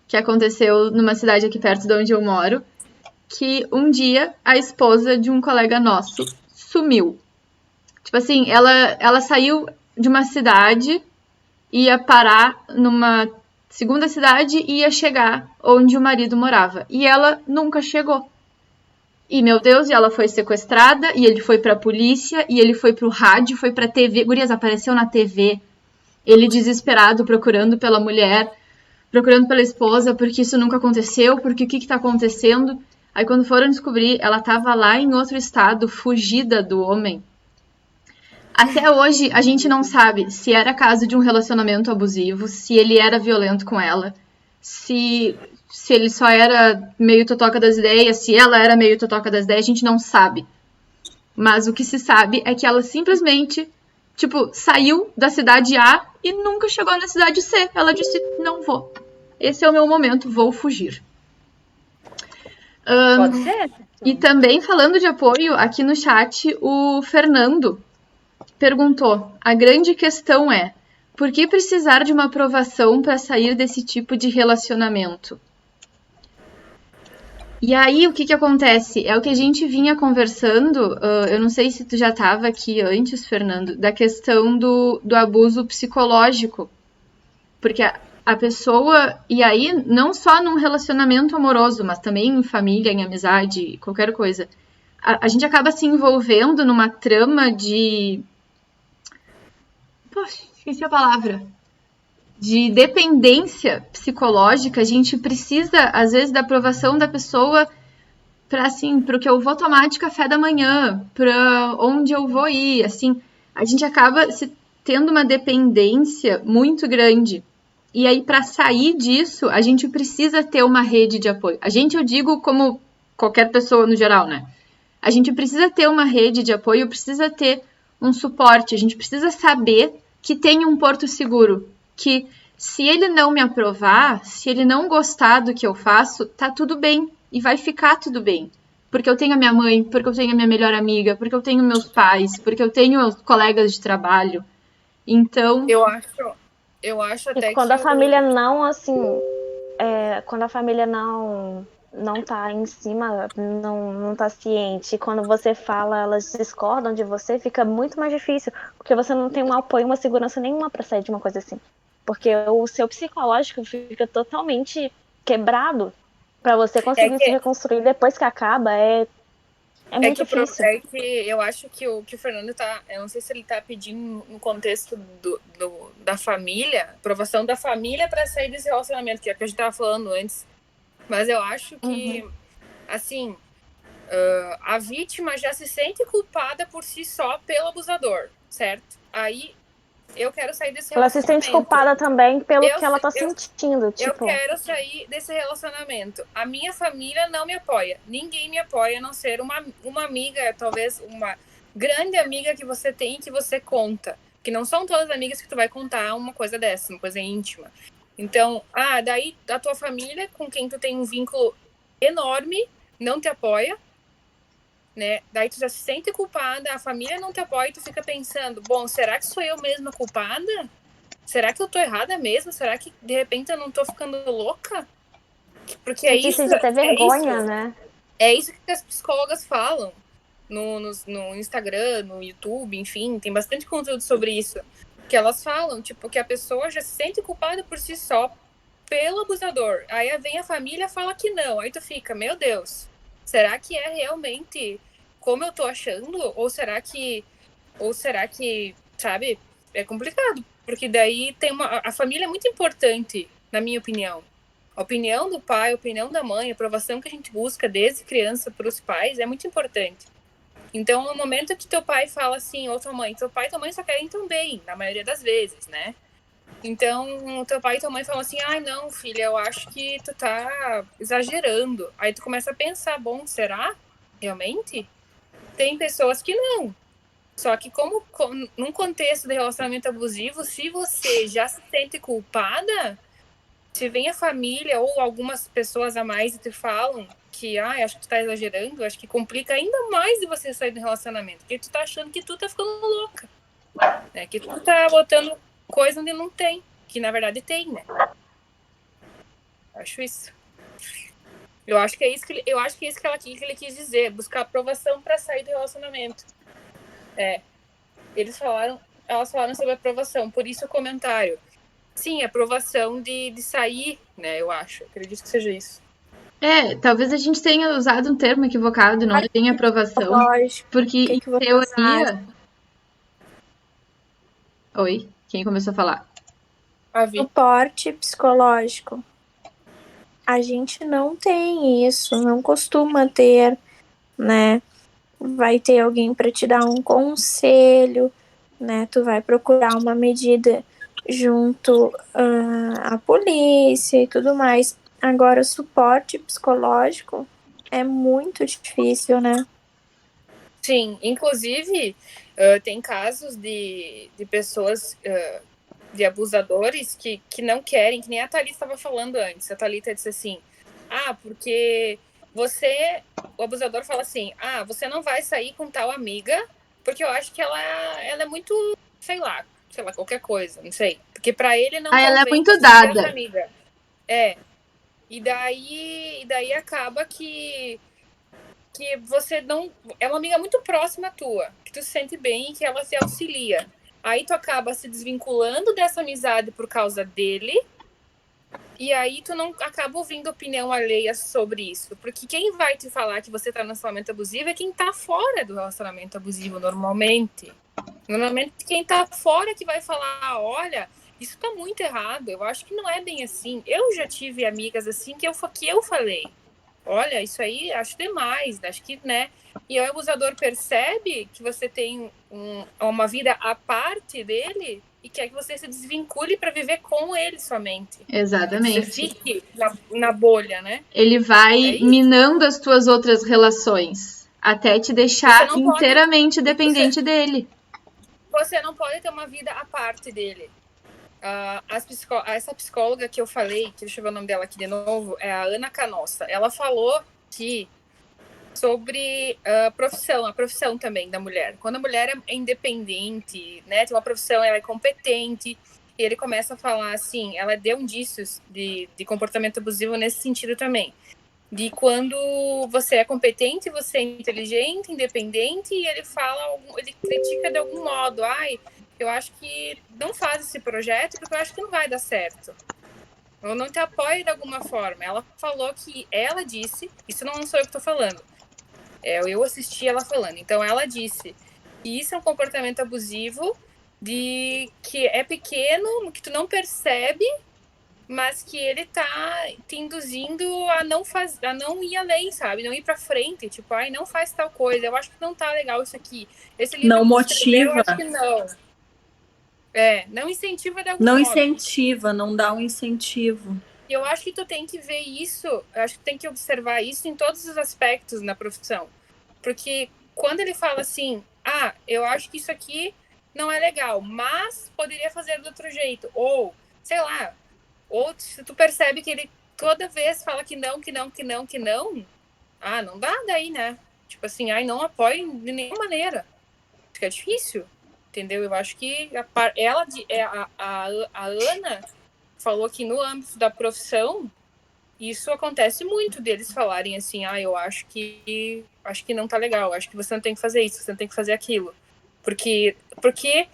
que aconteceu numa cidade aqui perto de onde eu moro, que um dia a esposa de um colega nosso sumiu. Tipo assim, ela saiu de uma cidade, ia parar numa segunda cidade e ia chegar onde o marido morava. E ela nunca chegou. E, meu Deus, e ela foi sequestrada, e ele foi pra polícia, e ele foi pro rádio, foi pra TV. Gurias, apareceu na TV. Ele desesperado, procurando pela mulher, procurando pela esposa, porque isso nunca aconteceu, porque o que tá acontecendo? Aí, quando foram descobrir, ela tava lá em outro estado, fugida do homem. Até hoje, a gente não sabe se era caso de um relacionamento abusivo, se ele era violento com ela, se ele só era meio totoca das ideias, se ela era meio totoca das ideias, a gente não sabe. Mas o que se sabe é que ela simplesmente, saiu da cidade A e nunca chegou na cidade C. Ela disse, não vou. Esse é o meu momento, vou fugir. Pode ser? E também, falando de apoio, aqui no chat, o Fernando perguntou, a grande questão é, por que precisar de uma aprovação para sair desse tipo de relacionamento? E aí, o que acontece? É o que a gente vinha conversando, eu não sei se tu já estava aqui antes, Fernando, da questão do abuso psicológico. Porque a pessoa, e aí não só num relacionamento amoroso, mas também em família, em amizade, qualquer coisa, a gente acaba se envolvendo numa trama de... Poxa, esqueci a palavra. De dependência psicológica. A gente precisa, às vezes, da aprovação da pessoa para, assim, pro que eu vou tomar de café da manhã, para onde eu vou ir, assim. A gente acaba tendo uma dependência muito grande. E aí, para sair disso, a gente precisa ter uma rede de apoio. A gente, eu digo como qualquer pessoa no geral, né? A gente precisa ter uma rede de apoio, precisa ter um suporte, a gente precisa saber que tem um porto seguro, que se ele não me aprovar, se ele não gostar do que eu faço, tá tudo bem e vai ficar tudo bem. Porque eu tenho a minha mãe, porque eu tenho a minha melhor amiga, porque eu tenho meus pais, porque eu tenho os colegas de trabalho. Então... Eu acho até E quando que a família não, assim, quando a família não tá em cima, não tá ciente, e quando você fala, elas discordam de você, fica muito mais difícil, porque você não tem um apoio, uma segurança nenhuma pra sair de uma coisa assim. Porque o seu psicológico fica totalmente quebrado pra você conseguir se reconstruir depois que acaba, é muito difícil. É que eu acho que o Fernando tá... Eu não sei se ele tá pedindo no contexto da família, aprovação da família para sair desse relacionamento, que é o que a gente tava falando antes. Mas eu acho que, assim, a vítima já se sente culpada por si só pelo abusador, certo? Aí eu quero sair desse Ela se relacionamento. sente culpada também pelo que ela tá sentindo. Eu quero sair desse relacionamento. A minha família não me apoia. Ninguém me apoia, a não ser uma amiga, talvez uma grande amiga que você tem e que você conta. Que não são todas as amigas que tu vai contar uma coisa dessa, uma coisa íntima. Então, daí a tua família, com quem tu tem um vínculo enorme, não te apoia, né? Daí tu já se sente culpada, a família não te apoia e tu fica pensando, bom, será que sou eu mesma culpada? Será que eu tô errada mesmo? Será que, de repente, eu não tô ficando louca? Porque é isso... Precisa ter vergonha, né? É isso que as psicólogas falam no Instagram, no YouTube, enfim, tem bastante conteúdo sobre isso. Que elas falam, tipo, que a pessoa já se sente culpada por si só pelo abusador. Aí vem a família e fala que não. Aí tu fica, meu Deus, será que é realmente como eu tô achando? Ou será que, sabe, é complicado. Porque daí a família é muito importante, na minha opinião. A opinião do pai, a opinião da mãe, a aprovação que a gente busca desde criança para os pais é muito importante. Então, no momento que teu pai fala assim, ou tua mãe, teu pai e tua mãe só querem tão bem, na maioria das vezes, né? Então, teu pai e tua mãe falam assim, ai, não, filha, eu acho que tu tá exagerando. Aí tu começa a pensar, bom, será? Realmente? Tem pessoas que não. Só que como num contexto de relacionamento abusivo, se você já se sente culpada, se vem a família ou algumas pessoas a mais e te falam que, acho que tu tá exagerando, acho que complica ainda mais de você sair do relacionamento, porque tu tá achando que tu tá ficando louca, né? Que tu tá botando coisa onde não tem, que na verdade tem, né? Acho isso. Eu acho que é isso que ele quis dizer, buscar aprovação para sair do relacionamento. Elas falaram sobre aprovação, por isso o comentário. Sim, aprovação de sair, né? Eu acho. Acredito que seja isso. Talvez a gente tenha usado um termo equivocado, não tem aprovação. Lógico. Porque em que você teoria... Oi, quem começou a falar? Suporte psicológico. A gente não tem isso, não costuma ter, né? Vai ter alguém para te dar um conselho, né? Tu vai procurar uma medida junto à polícia e tudo mais. Agora, o suporte psicológico é muito difícil, né? Sim, inclusive tem casos de pessoas, de abusadores que não querem, que nem a Thalita estava falando antes. A Thalita disse assim, porque o abusador fala assim, você não vai sair com tal amiga, porque eu acho que ela é muito, sei lá, qualquer coisa, não sei. Porque pra ele não ela é muito você dada. ter essa amiga. E daí acaba que você não... É uma amiga muito próxima tua, que tu se sente bem e que ela se auxilia. Aí tu acaba se desvinculando dessa amizade por causa dele, E aí tu não acaba ouvindo opinião alheia sobre isso. Porque quem vai te falar que você tá no relacionamento abusivo é quem tá fora do relacionamento abusivo, normalmente. Normalmente quem tá fora que vai falar, olha, isso tá muito errado, eu acho que não é bem assim. Eu já tive amigas assim que eu falei, olha, isso aí acho demais, acho que, né? E o abusador percebe que você tem uma vida à parte dele e quer que você se desvincule para viver com ele somente. Exatamente. Que você fique na bolha, né? Ele vai minando as tuas outras relações até te deixar inteiramente dependente dele. Você não pode ter uma vida à parte dele. Essa psicóloga que eu falei, que deixa eu ver o nome dela aqui de novo, é a Ana Canossa. Ela falou que sobre a profissão também da mulher. Quando a mulher é independente, né, tem uma profissão, ela é competente, e ele começa a falar assim, ela deu indícios de comportamento abusivo nesse sentido também. De quando você é competente, você é inteligente, independente, e ele critica de algum modo. Eu acho que não faz esse projeto porque eu acho que não vai dar certo. Eu não te apoio de alguma forma. Ela falou que ela disse, isso não sou eu que estou falando. Eu assisti ela falando. Então ela disse que isso é um comportamento abusivo que é pequeno, que tu não percebe, mas que ele tá te induzindo a não ir além, sabe? Não ir pra frente, tipo, não faz tal coisa, eu acho que não tá legal isso aqui. Esse livro não motiva. Eu acho que não. Não incentiva de algum modo. Não incentiva, não dá um incentivo. E eu acho que tu tem que ver isso, eu acho que tem que observar isso em todos os aspectos na profissão. Porque quando ele fala assim, eu acho que isso aqui não é legal, mas poderia fazer de outro jeito, ou, sei lá, ou se tu percebe que ele toda vez fala que não, não dá daí, né? Tipo assim, não apoio de nenhuma maneira. Acho que é difícil, entendeu? Eu acho que a Ana falou que no âmbito da profissão, isso acontece muito deles falarem assim, eu acho que não tá legal, acho que você não tem que fazer isso, você não tem que fazer aquilo. Porque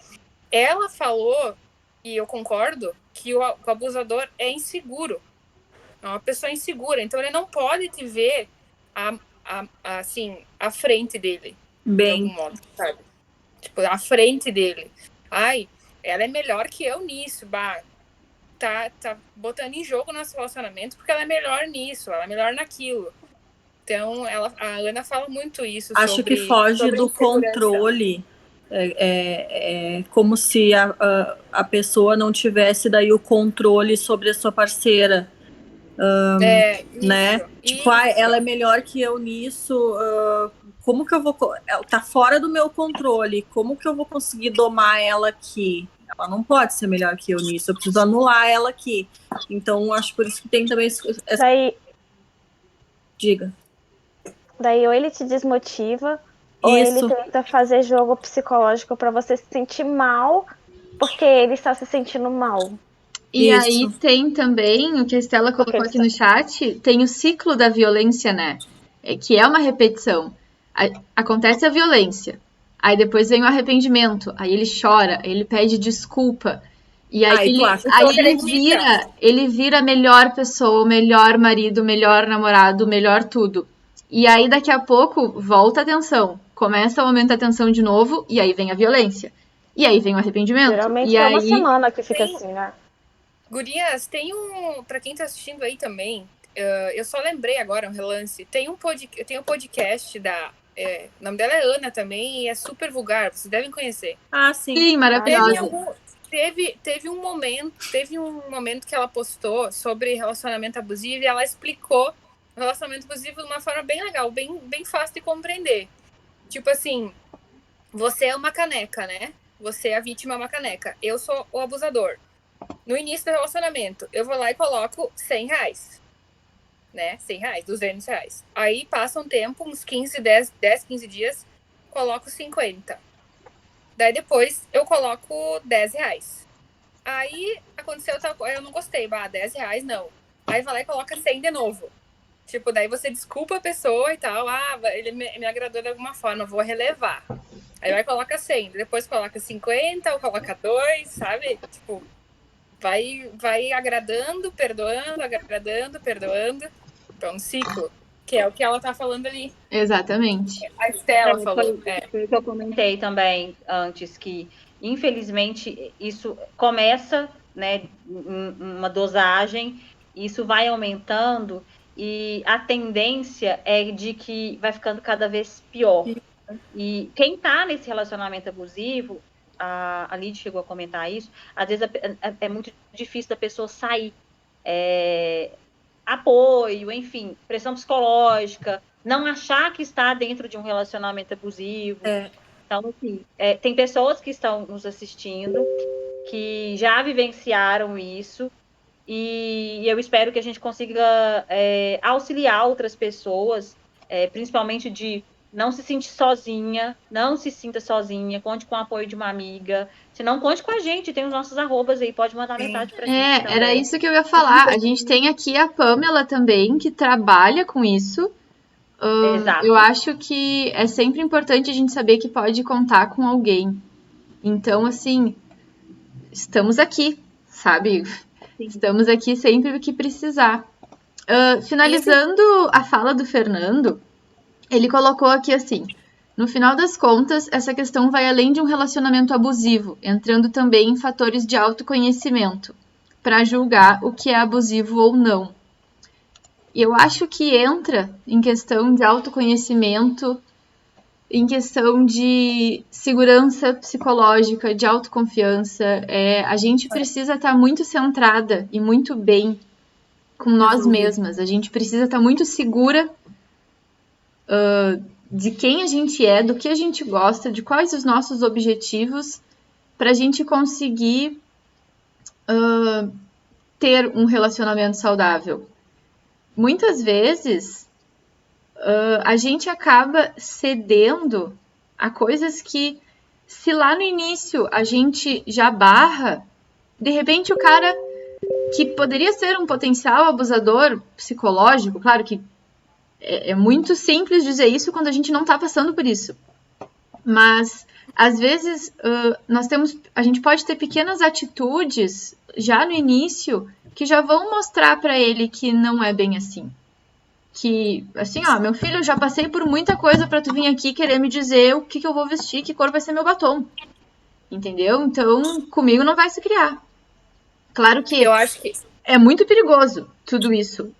ela falou, e eu concordo, que o abusador é inseguro. É uma pessoa insegura. Então, ele não pode te ver assim, à frente dele. Bem. De algum modo, sabe? Tipo, à frente dele. Ela é melhor que eu nisso. Tá botando em jogo nosso relacionamento porque ela é melhor nisso, ela é melhor naquilo. Então, a Ana fala muito isso. Acho que foge do controle. É como se a pessoa não tivesse daí o controle sobre a sua parceira. Né? Tipo, ela é melhor que eu nisso. Como que eu vou. Ela tá fora do meu controle. Como que eu vou conseguir domar ela aqui? Ela não pode ser melhor que eu nisso. Eu preciso anular ela aqui. Então, acho por isso que tem também Diga. Daí ou ele te desmotiva, ou ele tenta fazer jogo psicológico para você se sentir mal, porque ele está se sentindo mal. E aí tem também, o que a Estela colocou aqui no chat, tem o ciclo da violência, né? Que é uma repetição. Acontece a violência, aí depois vem o arrependimento, aí ele chora, aí ele pede desculpa. E aí, ele vira a melhor pessoa, o melhor marido, o melhor namorado, o melhor tudo. E aí, daqui a pouco, volta a tensão. Começa o momento da tensão de novo, e aí vem a violência. E aí vem o arrependimento. Geralmente é uma semana que fica assim, né? Gurias, pra quem tá assistindo aí também, eu só lembrei agora um relance. Tem um podcast o nome dela é Ana também, e é super vulgar, vocês devem conhecer. Sim. Sim, maravilhosa. Teve um momento que ela postou sobre relacionamento abusivo e ela explicou o relacionamento abusivo de uma forma bem legal, bem fácil de compreender. Tipo assim, você é uma caneca, né? Você é a vítima, é uma caneca. Eu sou o abusador. No início do relacionamento, eu vou lá e coloco R$100, né? R$100, R$200. Aí passa um tempo, uns 15 dias, coloco 50. Daí depois eu coloco R$10. Aí aconteceu tal coisa, eu não gostei, R$10 não. Aí vai lá e coloca 100 de novo. Tipo, daí você desculpa a pessoa e tal, ele me agradou de alguma forma, vou relevar. Aí vai e coloca 100, depois coloca 50 ou coloca 2, sabe? Tipo, vai agradando, perdoando, agradando, perdoando. É um ciclo, que é o que ela tá falando ali. Exatamente. A Estela falou. Foi o que eu comentei também antes, que infelizmente isso começa, né, uma dosagem, isso vai aumentando e a tendência é de que vai ficando cada vez pior. E quem tá nesse relacionamento abusivo, a Lid chegou a comentar isso, às vezes é muito difícil da pessoa sair. Apoio, enfim, pressão psicológica, não achar que está dentro de um relacionamento abusivo. Então, assim, tem pessoas que estão nos assistindo que já vivenciaram isso e eu espero que a gente consiga auxiliar outras pessoas, principalmente de não se sentir sozinha, não se sinta sozinha, conte com o apoio de uma amiga. Se não, conte com a gente, tem os nossos arrobas aí, pode mandar mensagem pra gente também. Era isso que eu ia falar. A gente tem aqui a Pamela também, que trabalha com isso. Exato. Eu acho que é sempre importante a gente saber que pode contar com alguém. Então, assim, estamos aqui, sabe? Sim. Estamos aqui sempre que precisar. Finalizando a fala do Fernando, ele colocou aqui assim: no final das contas, essa questão vai além de um relacionamento abusivo, entrando também em fatores de autoconhecimento, para julgar o que é abusivo ou não. E eu acho que entra em questão de autoconhecimento, em questão de segurança psicológica, de autoconfiança. A gente precisa estar muito centrada e muito bem com nós mesmas. A gente precisa estar muito segura de quem a gente é, do que a gente gosta, de quais os nossos objetivos, para a gente conseguir ter um relacionamento saudável. Muitas vezes, a gente acaba cedendo a coisas que, se lá no início a gente já barra, de repente o cara que poderia ser um potencial abusador psicológico, claro que é muito simples dizer isso quando a gente não está passando por isso. Mas, às vezes, a gente pode ter pequenas atitudes já no início que já vão mostrar para ele que não é bem assim. Que, assim, meu filho, eu já passei por muita coisa para tu vir aqui querer me dizer o que eu vou vestir, que cor vai ser meu batom. Entendeu? Então, comigo não vai se criar. Claro que eu acho que é muito perigoso tudo isso.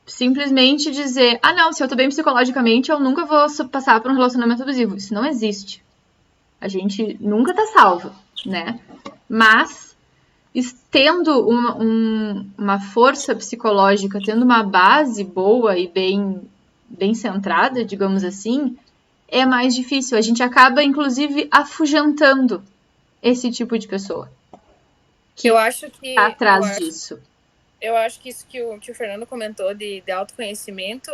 Simplesmente dizer, não, se eu tô bem psicologicamente, eu nunca vou passar por um relacionamento abusivo. Isso não existe. A gente nunca tá salvo, né? Mas, tendo uma força psicológica, tendo uma base boa e bem centrada, digamos assim, é mais difícil. A gente acaba, inclusive, afugentando esse tipo de pessoa. Que eu acho que tá atrás disso. Eu acho que isso que o Fernando comentou de autoconhecimento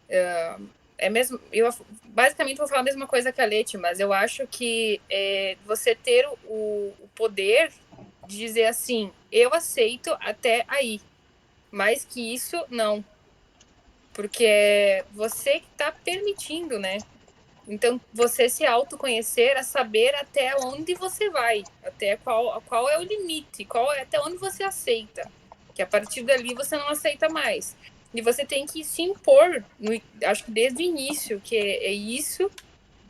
é mesmo. Eu basicamente vou falar a mesma coisa que a Leti, mas eu acho que você ter o poder de dizer assim, eu aceito até aí, mais que isso, não. Porque é você que está permitindo, né? Então, você se autoconhecer é saber até onde você vai, até qual é o limite, até onde você aceita. Que a partir dali você não aceita mais. E você tem que se impor, acho que desde o início, que é isso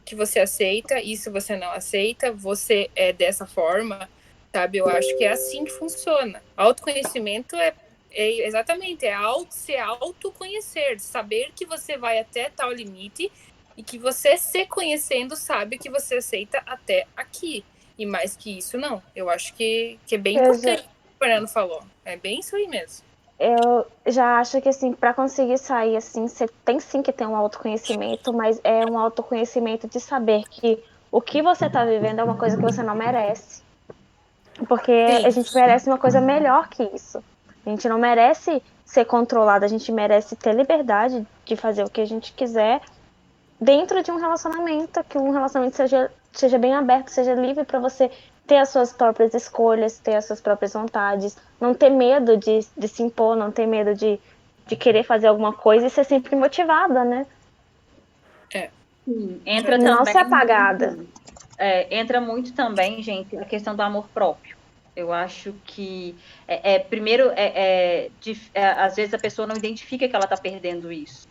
que você aceita, isso você não aceita, você é dessa forma, sabe? Eu acho que é assim que funciona. Autoconhecimento é exatamente, se autoconhecer, saber que você vai até tal limite e que você, se conhecendo, sabe que você aceita até aqui. E mais que isso, não. Eu acho que é bem importante. O Fernando falou. É bem isso aí mesmo. Eu já acho que, assim, para conseguir sair, assim, você tem sim que ter um autoconhecimento, mas é um autoconhecimento de saber que o que você tá vivendo é uma coisa que você não merece. Porque a gente merece uma coisa melhor que isso. A gente não merece ser controlado, a gente merece ter liberdade de fazer o que a gente quiser dentro de um relacionamento, que um relacionamento seja bem aberto, seja livre para você ter as suas próprias escolhas, ter as suas próprias vontades, não ter medo de se impor, não ter medo de querer fazer alguma coisa e ser sempre motivada, né? Sim, entra não também, ser apagada. Entra muito também, gente, a questão do amor próprio. Eu acho que, primeiro, às vezes a pessoa não identifica que ela está perdendo isso.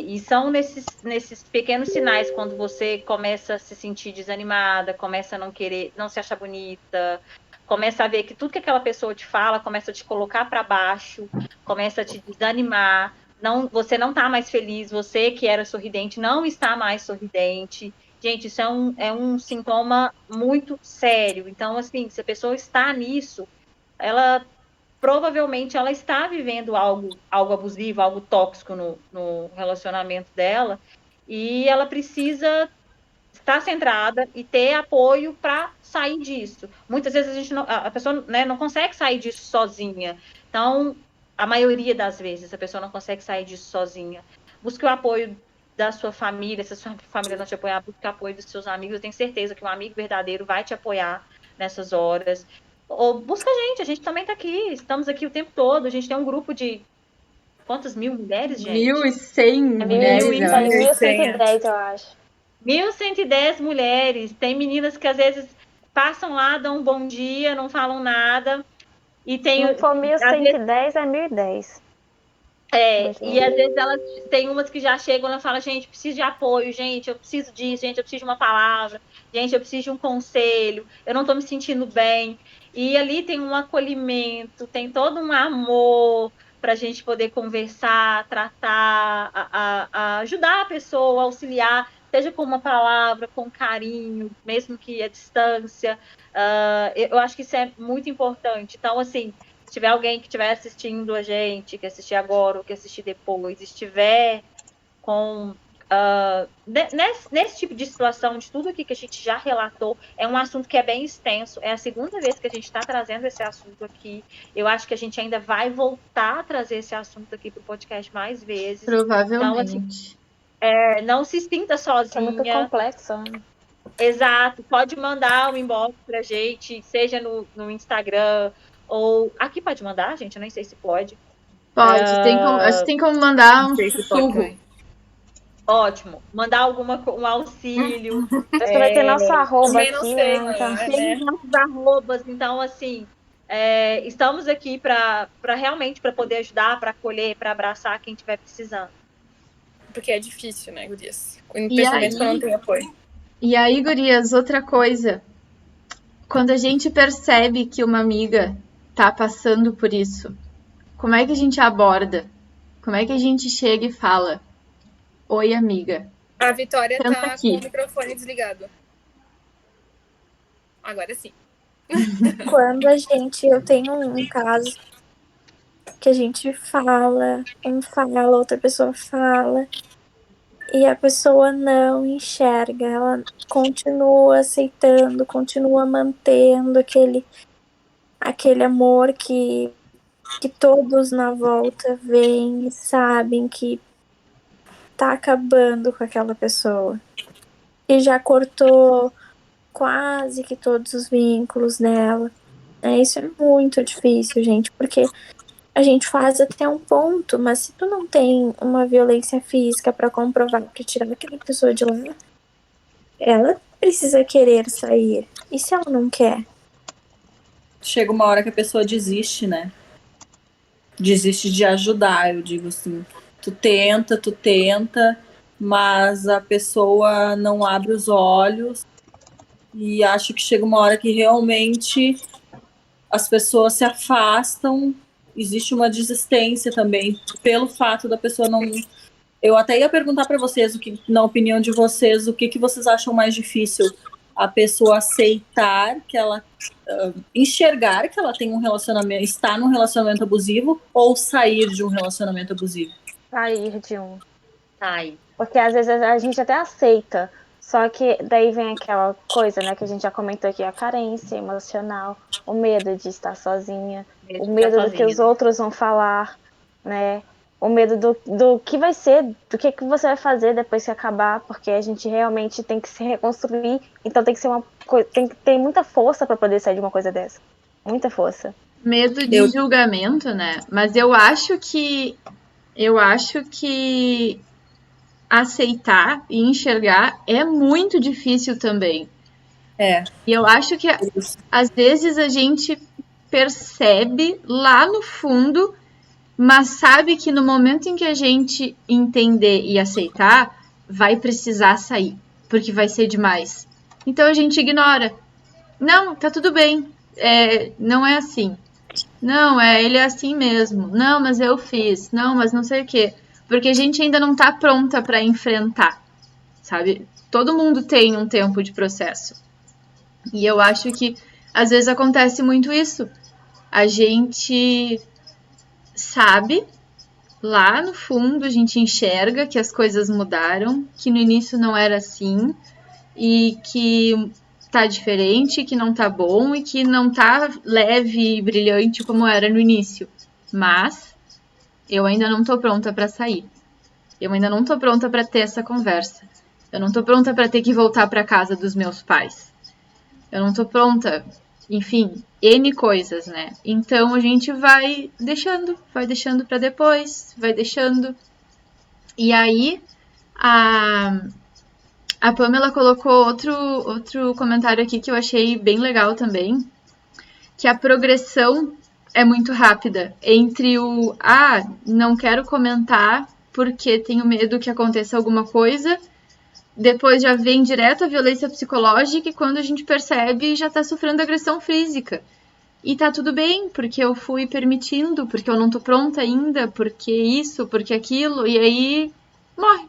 E são nesses pequenos sinais, quando você começa a se sentir desanimada, começa a não querer, não se achar bonita, começa a ver que tudo que aquela pessoa te fala começa a te colocar para baixo, começa a te desanimar, você não está mais feliz, você que era sorridente não está mais sorridente. Gente, isso é um sintoma muito sério. Então, assim, se a pessoa está nisso, ela provavelmente ela está vivendo algo abusivo, algo tóxico no relacionamento dela, e ela precisa estar centrada e ter apoio para sair disso. Muitas vezes a pessoa, né, não consegue sair disso sozinha. Então, a maioria das vezes a pessoa não consegue sair disso sozinha. Busque o apoio da sua família, se a sua família não te apoiar, busque o apoio dos seus amigos. Eu tenho certeza que um amigo verdadeiro vai te apoiar nessas horas. Ou busca a gente também está aqui, estamos aqui o tempo todo, a gente tem um grupo de quantas mil mulheres, gente? 1.100 mulheres, eu acho. 1.110, eu acho. 1.110 mulheres, tem meninas que às vezes passam lá, dão um bom dia, não falam nada, e tem... Se for 1.110, é 1.010. E às vezes elas tem umas que já chegam e falam, gente, preciso de apoio, gente, eu preciso disso, gente, eu preciso de uma palavra, gente, eu preciso de um conselho, eu não estou me sentindo bem. E ali tem um acolhimento, tem todo um amor para a gente poder conversar, tratar, a ajudar a pessoa, auxiliar, seja com uma palavra, com carinho, mesmo que à distância. Eu acho que isso é muito importante. Então, assim, se tiver alguém que estiver assistindo a gente, que assistir agora ou que assistir depois, estiver com nesse tipo de situação, de tudo aqui que a gente já relatou, é um assunto que é bem extenso, é a segunda vez que a gente está trazendo esse assunto aqui. Eu acho que a gente ainda vai voltar a trazer esse assunto aqui para o podcast mais vezes. Provavelmente. Então, assim, não se sinta sozinha. É muito complexo, né? Exato, pode mandar um inbox pra gente, seja no Instagram, ou aqui pode mandar, gente, eu nem sei se pode. Pode, acho que tem como mandar um sussurro. Ótimo, mandar um auxílio. Você vai ter nosso arroba Também não aqui, sei, né? Então, Tem nossos arrobas, então assim, estamos aqui para realmente para poder ajudar, para acolher, para abraçar quem estiver precisando. Porque é difícil, né, gurias? Principalmente quando não tem apoio. E aí, gurias, outra coisa. Quando a gente percebe que uma amiga tá passando por isso, como é que a gente aborda? Como é que a gente chega e fala: oi, amiga. A Vitória Senta tá aqui. com o microfone desligado. Agora sim. Quando eu tenho um caso que a gente fala, outra pessoa fala, e a pessoa não enxerga, ela continua aceitando, continua mantendo aquele amor que todos na volta veem e sabem que tá acabando com aquela pessoa. E já cortou quase que todos os vínculos dela. Isso é muito difícil, gente, porque a gente faz até um ponto, mas se tu não tem uma violência física pra comprovar, pra tirar aquela pessoa de lá, ela precisa querer sair. E se ela não quer? Chega uma hora que a pessoa desiste, né? Desiste de ajudar, eu digo assim. Tu tenta, mas a pessoa não abre os olhos, e acho que chega uma hora que realmente as pessoas se afastam. Existe uma desistência também pelo fato da pessoa não... Eu até ia perguntar para vocês, na opinião de vocês, o que vocês acham mais difícil? A pessoa aceitar que ela... enxergar que ela tem um relacionamento, está num relacionamento abusivo, ou sair de um relacionamento abusivo? sair de um. Sai. Porque às vezes a gente até aceita, só que daí vem aquela coisa, né, que a gente já comentou aqui, a carência emocional, o medo de estar sozinha, o medo do que os outros vão falar, né, o medo do que vai ser, do que você vai fazer depois que acabar, porque a gente realmente tem que se reconstruir, então tem que ser tem que ter muita força para poder sair de uma coisa dessa, muita força. Medo de julgamento, né? Mas eu acho que aceitar e enxergar é muito difícil também. E eu acho que às vezes a gente percebe lá no fundo, mas sabe que no momento em que a gente entender e aceitar, vai precisar sair, porque vai ser demais. Então a gente ignora. Não, tá tudo bem. Não é assim. Não, ele é assim mesmo. Não, mas eu fiz. Não, mas não sei o quê. Porque a gente ainda não tá pronta para enfrentar, sabe? Todo mundo tem um tempo de processo. E eu acho que às vezes acontece muito isso. A gente sabe, lá no fundo a gente enxerga que as coisas mudaram, que no início não era assim e que tá diferente, que não tá bom e que não tá leve e brilhante como era no início. Mas eu ainda não tô pronta para sair. Eu ainda não tô pronta para ter essa conversa. Eu não tô pronta para ter que voltar para casa dos meus pais. Eu não tô pronta, enfim, N coisas, né? Então a gente vai deixando para depois, vai deixando. E aí a Pamela colocou outro comentário aqui que eu achei bem legal também, que a progressão é muito rápida entre não quero comentar porque tenho medo que aconteça alguma coisa. Depois já vem direto a violência psicológica e quando a gente percebe já tá sofrendo agressão física. E tá tudo bem, porque eu fui permitindo, porque eu não tô pronta ainda, porque isso, porque aquilo, e aí morre.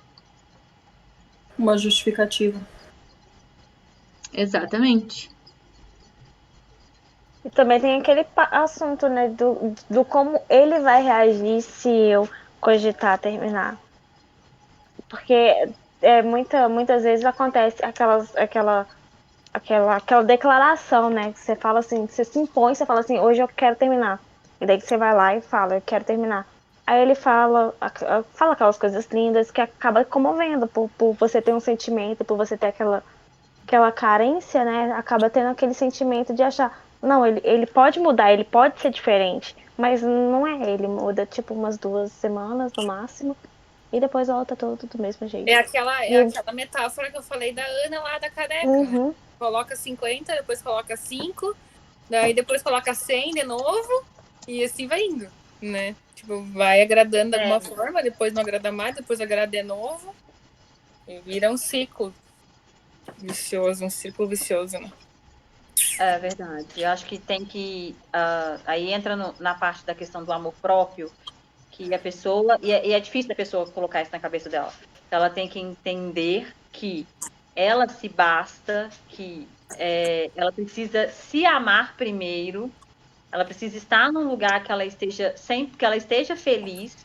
Uma justificativa. Exatamente. E também tem aquele assunto, né, do como ele vai reagir se eu cogitar terminar. Porque muitas vezes acontece aquela declaração, né, que você fala assim, você se impõe, você fala assim, hoje eu quero terminar. E daí que você vai lá e fala, eu quero terminar. Aí ele fala aquelas coisas lindas que acaba comovendo por você ter um sentimento, por você ter aquela carência, né? Acaba tendo aquele sentimento de achar, não, ele pode mudar, ele pode ser diferente, mas não é ele, muda tipo umas 2 semanas no máximo e depois volta tudo do mesmo jeito. É aquela metáfora que eu falei da Ana lá da careca. Uhum. Né? Coloca 50, depois coloca 5, daí depois coloca 100 de novo e assim vai indo, né? Tipo, vai agradando de alguma forma, depois não agrada mais, depois agrada de novo e vira um ciclo vicioso, né? É verdade. Eu acho que tem que... aí entra na parte da questão do amor próprio, que a pessoa... E é difícil da pessoa colocar isso na cabeça dela. Ela tem que entender que ela se basta, que ela precisa se amar primeiro, ela precisa estar num lugar que ela esteja sempre, que ela esteja feliz,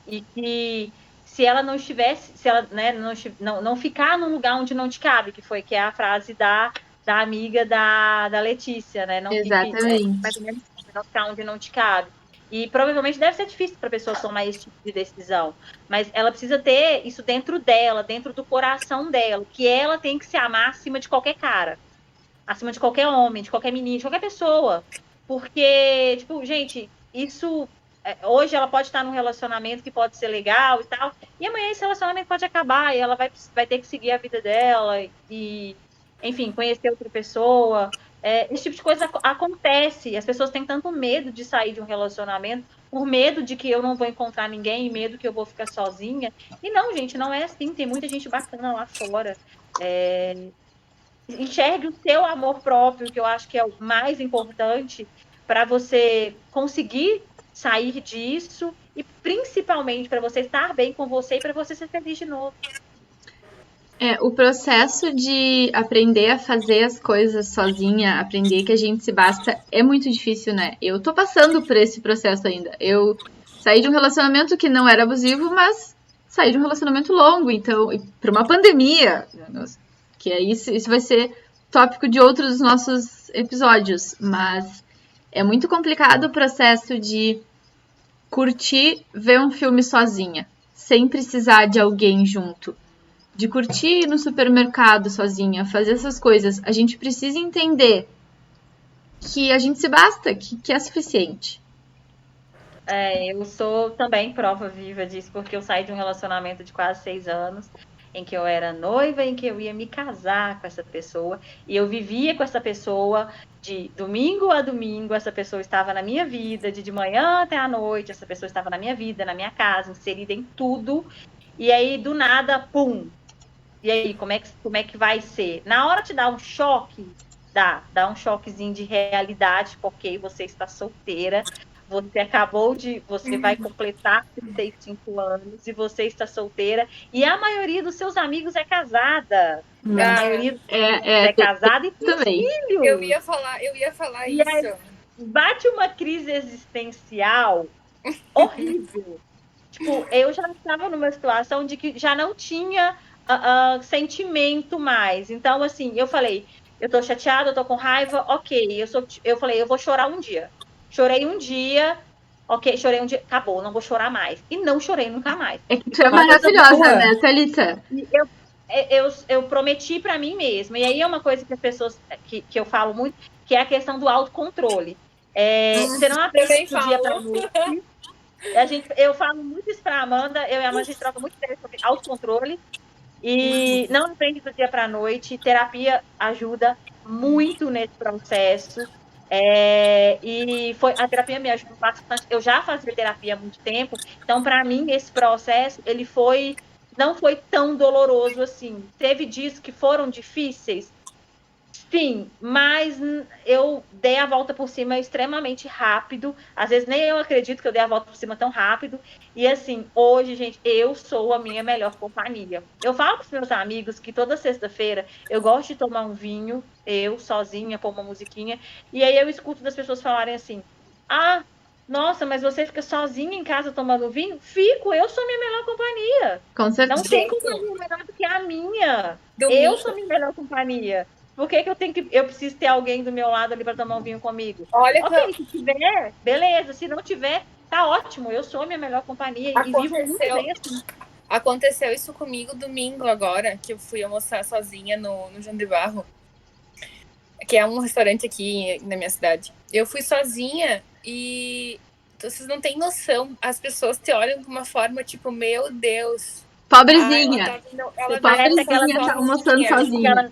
e que se ela não estivesse, se ela, né, não ficar num lugar onde não te cabe, que é a frase da amiga da Letícia, né? Não Exatamente. mais ou menos, não ficar onde não te cabe. E provavelmente deve ser difícil para a pessoa tomar esse tipo de decisão, mas ela precisa ter isso dentro dela, dentro do coração dela, que ela tem que se amar acima de qualquer cara, acima de qualquer homem, de qualquer menino, de qualquer pessoa. Porque, tipo, gente, isso... Hoje ela pode estar num relacionamento que pode ser legal e tal, e amanhã esse relacionamento pode acabar e ela vai ter que seguir a vida dela e, enfim, conhecer outra pessoa. Esse tipo de coisa acontece. As pessoas têm tanto medo de sair de um relacionamento por medo de que eu não vou encontrar ninguém, medo que eu vou ficar sozinha. E não, gente, não é assim. Tem muita gente bacana lá fora. Enxergue o seu amor próprio, que eu acho que é o mais importante para você conseguir sair disso e principalmente para você estar bem com você e para você ser feliz de novo. O processo de aprender a fazer as coisas sozinha, aprender que a gente se basta, é muito difícil, né? Eu tô passando por esse processo ainda. Eu saí de um relacionamento que não era abusivo, mas saí de um relacionamento longo, então, para uma pandemia, que é isso vai ser tópico de outros dos nossos episódios, mas é muito complicado o processo de curtir ver um filme sozinha, sem precisar de alguém junto. De curtir ir no supermercado sozinha, fazer essas coisas. A gente precisa entender que a gente se basta, que é suficiente. Eu sou também prova viva disso, porque eu saí de um relacionamento de quase 6 anos em que eu era noiva, em que eu ia me casar com essa pessoa, e eu vivia com essa pessoa de domingo a domingo, essa pessoa estava na minha vida, de manhã até a noite, essa pessoa estava na minha vida, na minha casa, inserida em tudo, e aí do nada, pum! E aí, como é que vai ser? Na hora te dá um choque, dá um choquezinho de realidade, porque você está solteira, você vai completar 35 anos e você está solteira, e a maioria dos seus amigos é casada. A maioria dos seus amigos é casada e tem também. filhos. Eu ia falar E isso. aí, bate uma crise existencial horrível. Tipo, eu já estava numa situação de que já não tinha sentimento mais. Então, assim, eu falei, eu tô chateada, eu tô com raiva, ok. Eu falei, eu vou chorar um dia. Chorei um dia, ok, chorei um dia, acabou, não vou chorar mais. E não chorei nunca mais. É que tu é maravilhosa, né, Thalita? E eu prometi para mim mesma. E aí é uma coisa que as pessoas, que eu falo muito, que é a questão do autocontrole. Você não aprende do dia para noite. Eu falo muito isso para Amanda, eu e a Amanda, a gente troca muito ideia sobre autocontrole. E não aprende do dia para a noite. Terapia ajuda muito nesse processo. E a terapia me ajudou bastante. Eu já fazia terapia há muito tempo, então para mim esse processo não foi tão doloroso assim. Teve dias que foram difíceis, sim, mas eu dei a volta por cima extremamente rápido. Às vezes nem eu acredito que eu dei a volta por cima tão rápido. E assim, hoje, gente, eu sou a minha melhor companhia. Eu falo com os meus amigos que toda sexta-feira eu gosto de tomar um vinho, eu sozinha, pôr uma musiquinha. E aí eu escuto das pessoas falarem assim: ah, nossa, mas você fica sozinha em casa tomando vinho? Fico, eu sou minha melhor companhia. Com certeza. Não tem companhia melhor do que a minha. Domingo. Eu sou minha melhor companhia. Por que eu preciso ter alguém do meu lado ali para tomar um vinho comigo? Olha, ok, se tiver, beleza. Se não tiver, tá ótimo. Eu sou a minha melhor companhia e vivo muito bem assim. Aconteceu isso comigo domingo agora, que eu fui almoçar sozinha no João de Barro, que é um restaurante aqui na minha cidade. Eu fui sozinha e vocês não têm noção. As pessoas te olham de uma forma tipo, meu Deus. Pobrezinha. Ela Pobrezinha tá almoçando sozinha.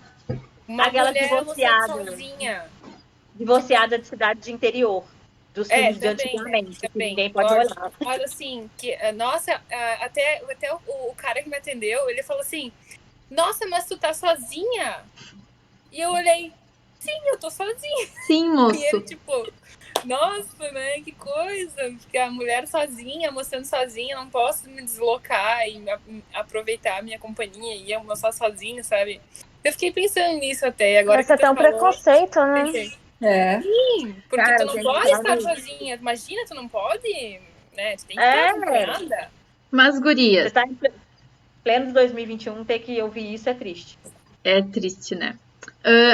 Uma aquela mulher divorciada de cidade de interior, dos filmes de antigamente, que ninguém pode olhar. Mas assim, nossa, até o cara que me atendeu, ele falou assim, nossa, mas tu tá sozinha? E eu olhei, sim, eu tô sozinha. Sim, moço. E ele tipo, nossa, né, que coisa, porque a mulher sozinha, almoçando sozinha, não posso me deslocar e aproveitar a minha companhia e almoçar sozinha, sabe? Eu fiquei pensando nisso até. Agora Parece até um preconceito, né? Sim, porque Cara, tu não pode estar sozinha. Imagina, tu não pode, né? Tu tem que estar acompanhada. Mas, gurias... Você tá em pleno 2021, ter que ouvir isso é triste. É triste, né?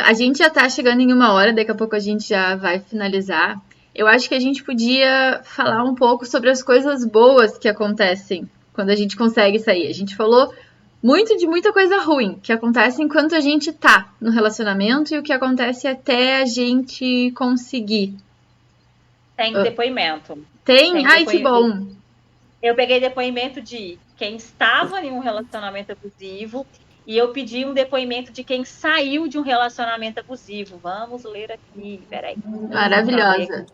A gente já tá chegando em 1 hora, daqui a pouco a gente já vai finalizar. Eu acho que a gente podia falar um pouco sobre as coisas boas que acontecem quando a gente consegue sair. A gente falou muito de muita coisa ruim que acontece enquanto a gente tá no relacionamento e o que acontece até a gente conseguir. Tem depoimento. Tem? Ai, que bom. Eu peguei depoimento de quem estava em um relacionamento abusivo e eu pedi um depoimento de quem saiu de um relacionamento abusivo. Vamos ler aqui, peraí. Maravilhosa.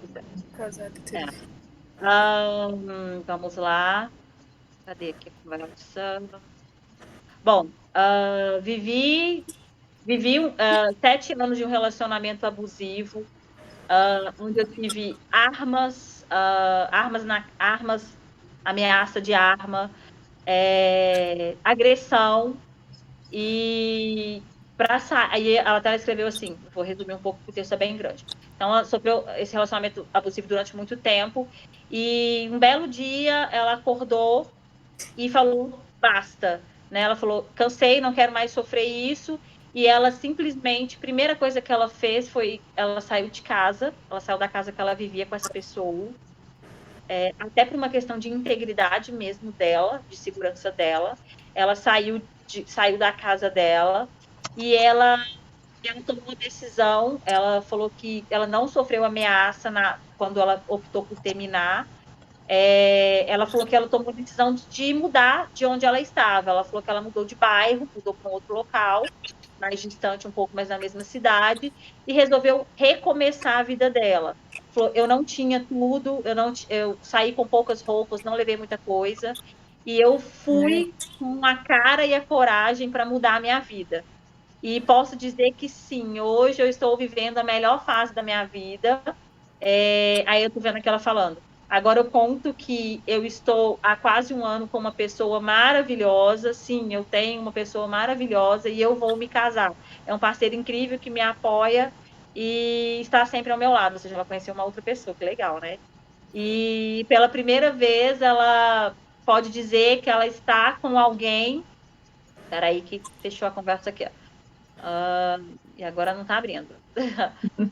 Vamos lá. Cadê aqui? Bom, vivi 7 anos de um relacionamento abusivo, onde eu tive armas, ameaça de arma, agressão, e aí ela até escreveu assim, vou resumir um pouco porque o texto é bem grande. Então ela sofreu esse relacionamento abusivo durante muito tempo, e um belo dia ela acordou e falou, basta, né? Ela falou, cansei, não quero mais sofrer isso. E ela simplesmente, primeira coisa que ela fez foi, ela saiu de casa, ela saiu da casa que ela vivia com essa pessoa, até por uma questão de integridade mesmo dela, de segurança dela. Ela saiu da casa dela e ela tomou uma decisão. Ela falou que ela não sofreu ameaça quando ela optou por terminar. ela falou que ela tomou a decisão de mudar de onde ela estava. Ela falou que ela mudou de bairro, mudou para um outro local, mais distante um pouco, mas na mesma cidade, e resolveu recomeçar a vida dela. Falou, eu não tinha tudo, eu saí com poucas roupas, não levei muita coisa, e eu fui com a cara e a coragem para mudar a minha vida. E posso dizer que sim, hoje eu estou vivendo a melhor fase da minha vida. Aí eu tô vendo aqui ela falando. Agora eu conto que eu estou há quase um ano com uma pessoa maravilhosa. Sim, eu tenho uma pessoa maravilhosa e eu vou me casar. É um parceiro incrível que me apoia e está sempre ao meu lado. Ou seja, ela conheceu uma outra pessoa, que legal, né? E pela primeira vez ela pode dizer que ela está com alguém. Peraí que fechou a conversa aqui, ó. E agora não está abrindo.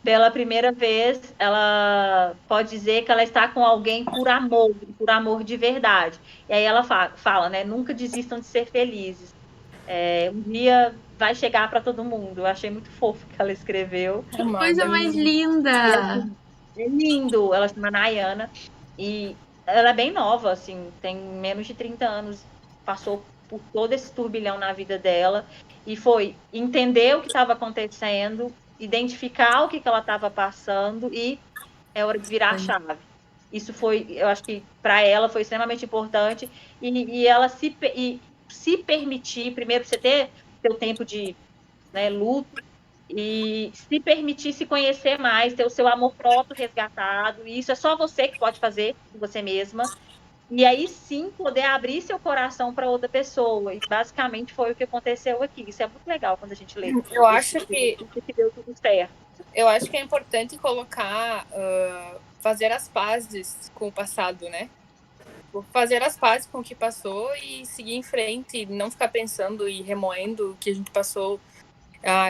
Pela primeira vez, ela pode dizer que ela está com alguém por amor de verdade. E aí ela fala, né? Nunca desistam de ser felizes. Um dia vai chegar para todo mundo. Eu achei muito fofo que ela escreveu. Que coisa mais linda! É lindo. Ela chama Nayana. E ela é bem nova, assim, tem menos de 30 anos. Passou por todo esse turbilhão na vida dela. E foi entender o que estava acontecendo, identificar o que ela estava passando e é hora de virar a chave. Isso foi, eu acho que para ela foi extremamente importante e ela se permitir, primeiro você ter seu tempo de, né, luto e se permitir se conhecer mais, ter o seu amor próprio resgatado, e isso é só você que pode fazer por você mesma. E aí sim poder abrir seu coração para outra pessoa. E basicamente foi o que aconteceu aqui. Isso é muito legal quando a gente lê. Eu acho que deu tudo certo. Eu acho que é importante colocar, fazer as pazes com o passado, né? Fazer as pazes com o que passou e seguir em frente, não ficar pensando e remoendo o que a gente passou.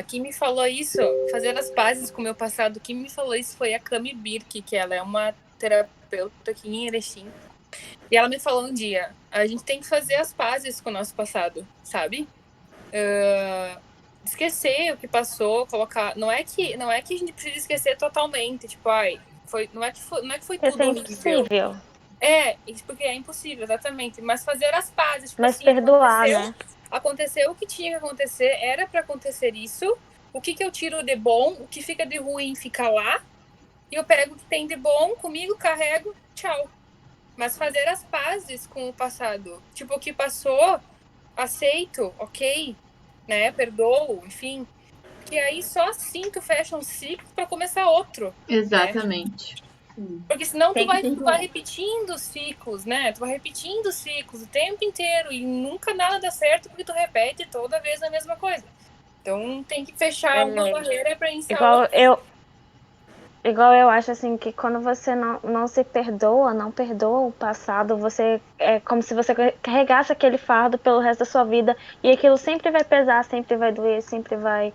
Quem me falou isso, fazer as pazes com o meu passado, quem me falou isso foi a Cami Birk, que ela é uma terapeuta aqui em Erechim. E ela me falou um dia, a gente tem que fazer as pazes com o nosso passado, sabe? Esquecer o que passou, colocar... Não é que a gente precisa esquecer totalmente, tipo, não é que foi tudo impossível. Porque é impossível, exatamente. Mas fazer as pazes. Tipo, mas assim, perdoar, né? Aconteceu o que tinha que acontecer, era pra acontecer isso. O que eu tiro de bom, o que fica de ruim fica lá. E eu pego o que tem de bom comigo, carrego, tchau. Mas fazer as pazes com o passado. Tipo, o que passou, aceito, ok, né? Perdoo, enfim. Que aí só assim tu fecha um ciclo pra começar outro. Exatamente. Né? Porque senão tu vai repetindo ciclos, né? Tu vai repetindo ciclos o tempo inteiro e nunca nada dá certo porque tu repete toda vez a mesma coisa. Então tem que fechar uma barreira pra iniciar outra. Igual eu acho assim que quando você não se perdoa, não perdoa o passado, você é como se você carregasse aquele fardo pelo resto da sua vida e aquilo sempre vai pesar, sempre vai doer, sempre vai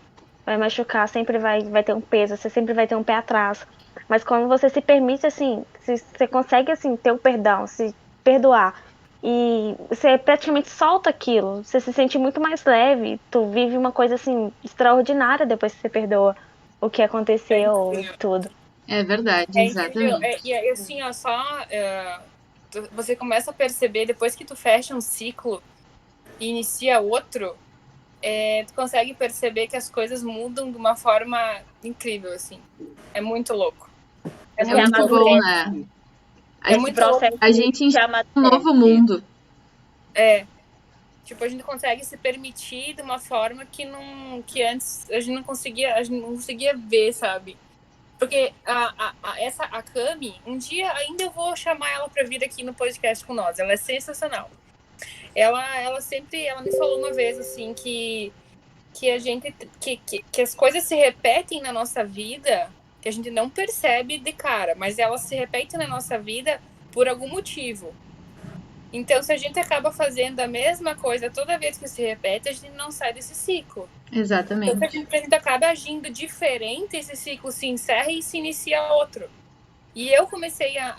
machucar, sempre vai ter um peso, você sempre vai ter um pé atrás. Mas quando você se permite assim, você consegue assim ter o perdão, se perdoar e você praticamente solta aquilo, você se sente muito mais leve, tu vive uma coisa assim extraordinária depois que você perdoa o que aconteceu e tudo. É verdade, exatamente. E assim, ó, você começa a perceber, depois que tu fecha um ciclo e inicia outro, tu consegue perceber que as coisas mudam de uma forma incrível, assim. É muito louco. É muito bom, né? A gente enxerga um novo mundo. Tipo, a gente consegue se permitir de uma forma que antes a gente não conseguia ver, sabe? Porque a Cami, um dia ainda eu vou chamar ela para vir aqui no podcast com nós. Ela é sensacional. Ela me falou uma vez assim que as coisas se repetem na nossa vida, que a gente não percebe de cara, mas elas se repetem na nossa vida por algum motivo. Então, se a gente acaba fazendo a mesma coisa toda vez que se repete, a gente não sai desse ciclo. Exatamente. Então, se a gente acaba agindo diferente, esse ciclo se encerra e se inicia outro. E eu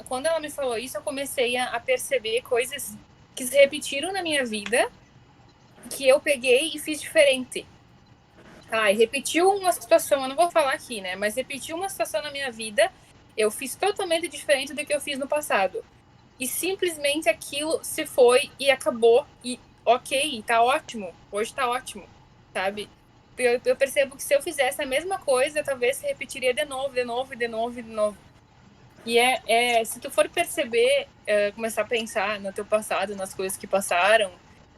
quando ela me falou isso, eu comecei a perceber coisas que se repetiram na minha vida, que eu peguei e fiz diferente. E repetiu uma situação, eu não vou falar aqui, né? Mas repetiu uma situação na minha vida, eu fiz totalmente diferente do que eu fiz no passado. e simplesmente aquilo se foi e acabou, e ok, tá ótimo, hoje tá ótimo, sabe? Eu percebo que se eu fizesse a mesma coisa, talvez se repetiria de novo. E se tu for perceber, começar a pensar no teu passado, nas coisas que passaram,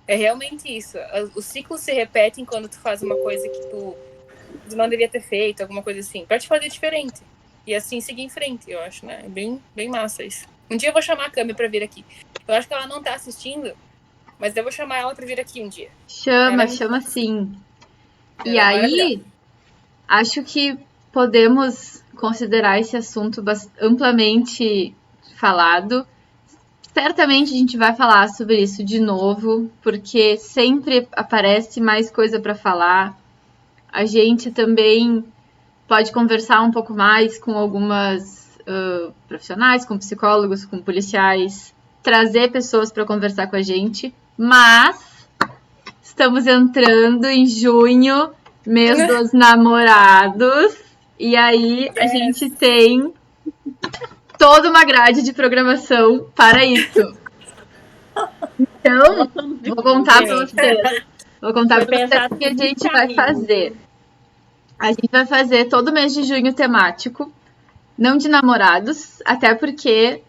é realmente isso. Os ciclos se repetem quando tu faz uma coisa que tu não deveria ter feito, alguma coisa assim, pra te fazer diferente. E assim seguir em frente, eu acho, né? É bem, bem massa isso. Um dia eu vou chamar a Cami pra vir aqui. Eu acho que ela não tá assistindo, mas eu vou chamar ela pra vir aqui um dia. Chama sim. E Ela é aí, maravilhosa. acho que podemos considerar esse assunto amplamente falado. Certamente a gente vai falar sobre isso de novo, porque sempre aparece mais coisa para falar. A gente também pode conversar um pouco mais com algumas profissionais, com psicólogos, com policiais, trazer pessoas para conversar com a gente, mas estamos entrando em junho, mês dos namorados, e aí a gente tem toda uma grade de programação para isso. Então, vou contar para vocês. Vou contar para vocês o que a gente vai fazer. A gente vai fazer todo mês de junho temático, não de namorados, até porque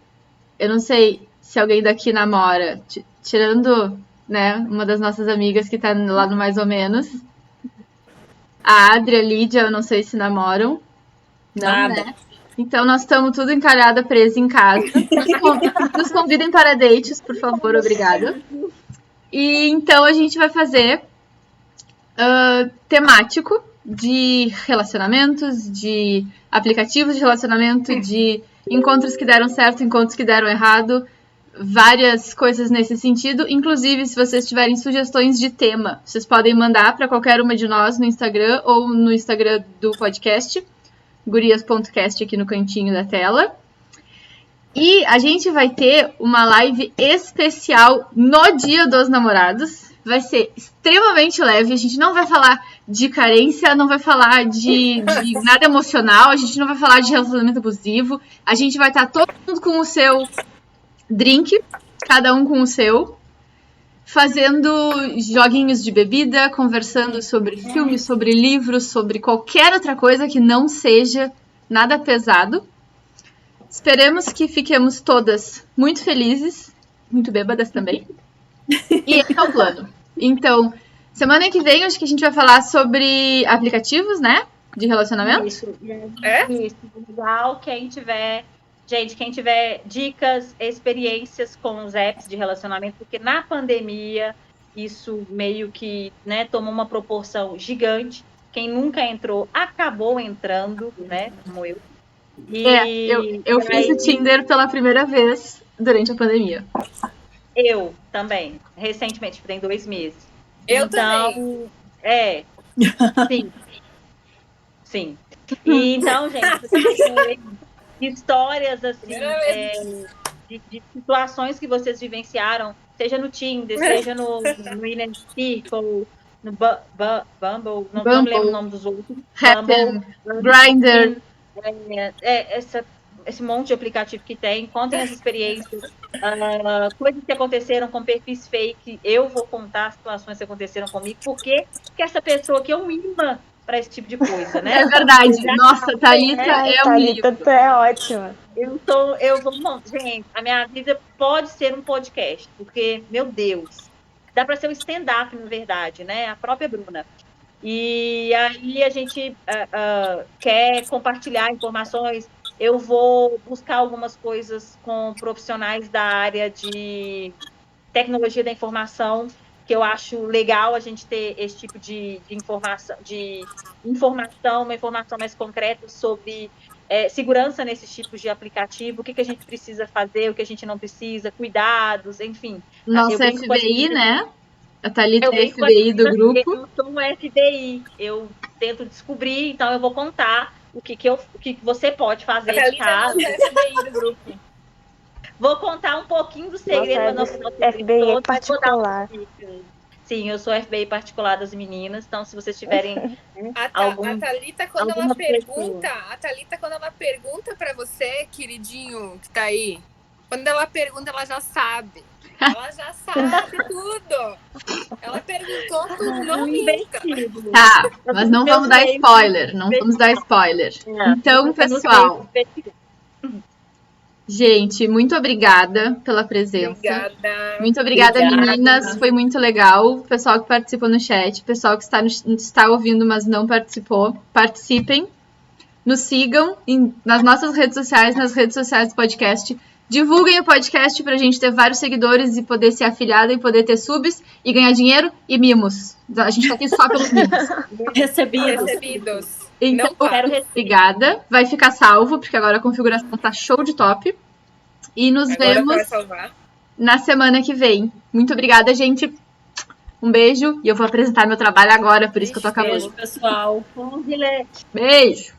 eu não sei se alguém daqui namora, tirando, né, uma das nossas amigas que tá lá no Mais ou Menos. A Adri e a Lídia, eu não sei se namoram. Não, Nada. né? Então nós estamos tudo encalhada, presa em casa. Nos convidem para dates, por favor, obrigada. E então a gente vai fazer temático de relacionamentos, de aplicativos de relacionamento, de encontros que deram certo, encontros que deram errado, várias coisas nesse sentido. Inclusive, se vocês tiverem sugestões de tema, vocês podem mandar para qualquer uma de nós no Instagram ou no Instagram do podcast, gurias.cast aqui no cantinho da tela. E a gente vai ter uma live especial no Dia dos Namorados. Vai ser extremamente leve, a gente não vai falar de carência, não vai falar de nada emocional, a gente não vai falar de relacionamento abusivo, a gente vai estar todo mundo com o seu drink, cada um com o seu, fazendo joguinhos de bebida, conversando sobre filmes, sobre livros, sobre qualquer outra coisa que não seja nada pesado. Esperemos que fiquemos todas muito felizes, muito bêbadas também. E esse é o plano. Então, semana que vem, acho que a gente vai falar sobre aplicativos, né? De relacionamento. Isso. Isso. Legal. Quem tiver dicas, experiências com os apps de relacionamento, porque na pandemia isso meio que, né, tomou uma proporção gigante. Quem nunca entrou, acabou entrando, né? Como eu. Eu fiz o Tinder pela primeira vez durante a pandemia. Eu também, recentemente, tem 2 meses. Eu então, também. Sim. E, então, gente, histórias assim, de situações que vocês vivenciaram, seja no Tinder, seja no Inner Circle, no Bumble, não me lembro o nome dos outros. Happn, Grindr. Esse monte de aplicativo que tem, contem as experiências, coisas que aconteceram com perfis fake. Eu vou contar situações que aconteceram comigo, porque essa pessoa aqui é um imã para esse tipo de coisa, né? É verdade. Nossa, Thalita é um livro. Thalita é ótima. Gente, a minha vida pode ser um podcast, porque, meu Deus, dá para ser um stand-up, na verdade, né? A própria Bruna. E aí a gente quer compartilhar informações. Eu vou buscar algumas coisas com profissionais da área de tecnologia da informação, que eu acho legal a gente ter esse tipo de informação, uma informação mais concreta sobre segurança nesses tipos de aplicativo, o que a gente precisa fazer, o que a gente não precisa, cuidados, enfim. Nossa FBI, né? A Thalita é FBI do grupo. Eu sou um FBI, eu tento descobrir, então eu vou contar o que você pode fazer de casa. A Thalita é FBI do grupo. Vou contar um pouquinho do segredo. Nossa, FBI particular. Sim, eu sou FBI particular das meninas, então se vocês tiverem A Thalita, quando ela pergunta para você, queridinho, que tá aí, Quando ela pergunta, ela já sabe. Ela já sabe tudo. Ela perguntou tudo, não minta. Tá, mas não vamos dar spoiler. Não vamos dar spoiler. Então, pessoal, gente, muito obrigada pela presença. Obrigada. Muito obrigada, meninas. Foi muito legal. O pessoal que participou no chat, o pessoal que está ouvindo, mas não participou, participem. Nos sigam nas nossas redes sociais, nas redes sociais do podcast. Divulguem o podcast pra gente ter vários seguidores e poder ser afiliada e poder ter subs e ganhar dinheiro e mimos. A gente tá aqui só pelos mimos. Recebidos. Então, Não pago. obrigada. Vai ficar salvo, porque agora a configuração tá show de top. E nos Agora vemos vai salvar. na semana que vem. Muito obrigada, gente. Um beijo. E eu vou apresentar meu trabalho agora, por isso que eu tô acabando. Beijo, pessoal. Beijo.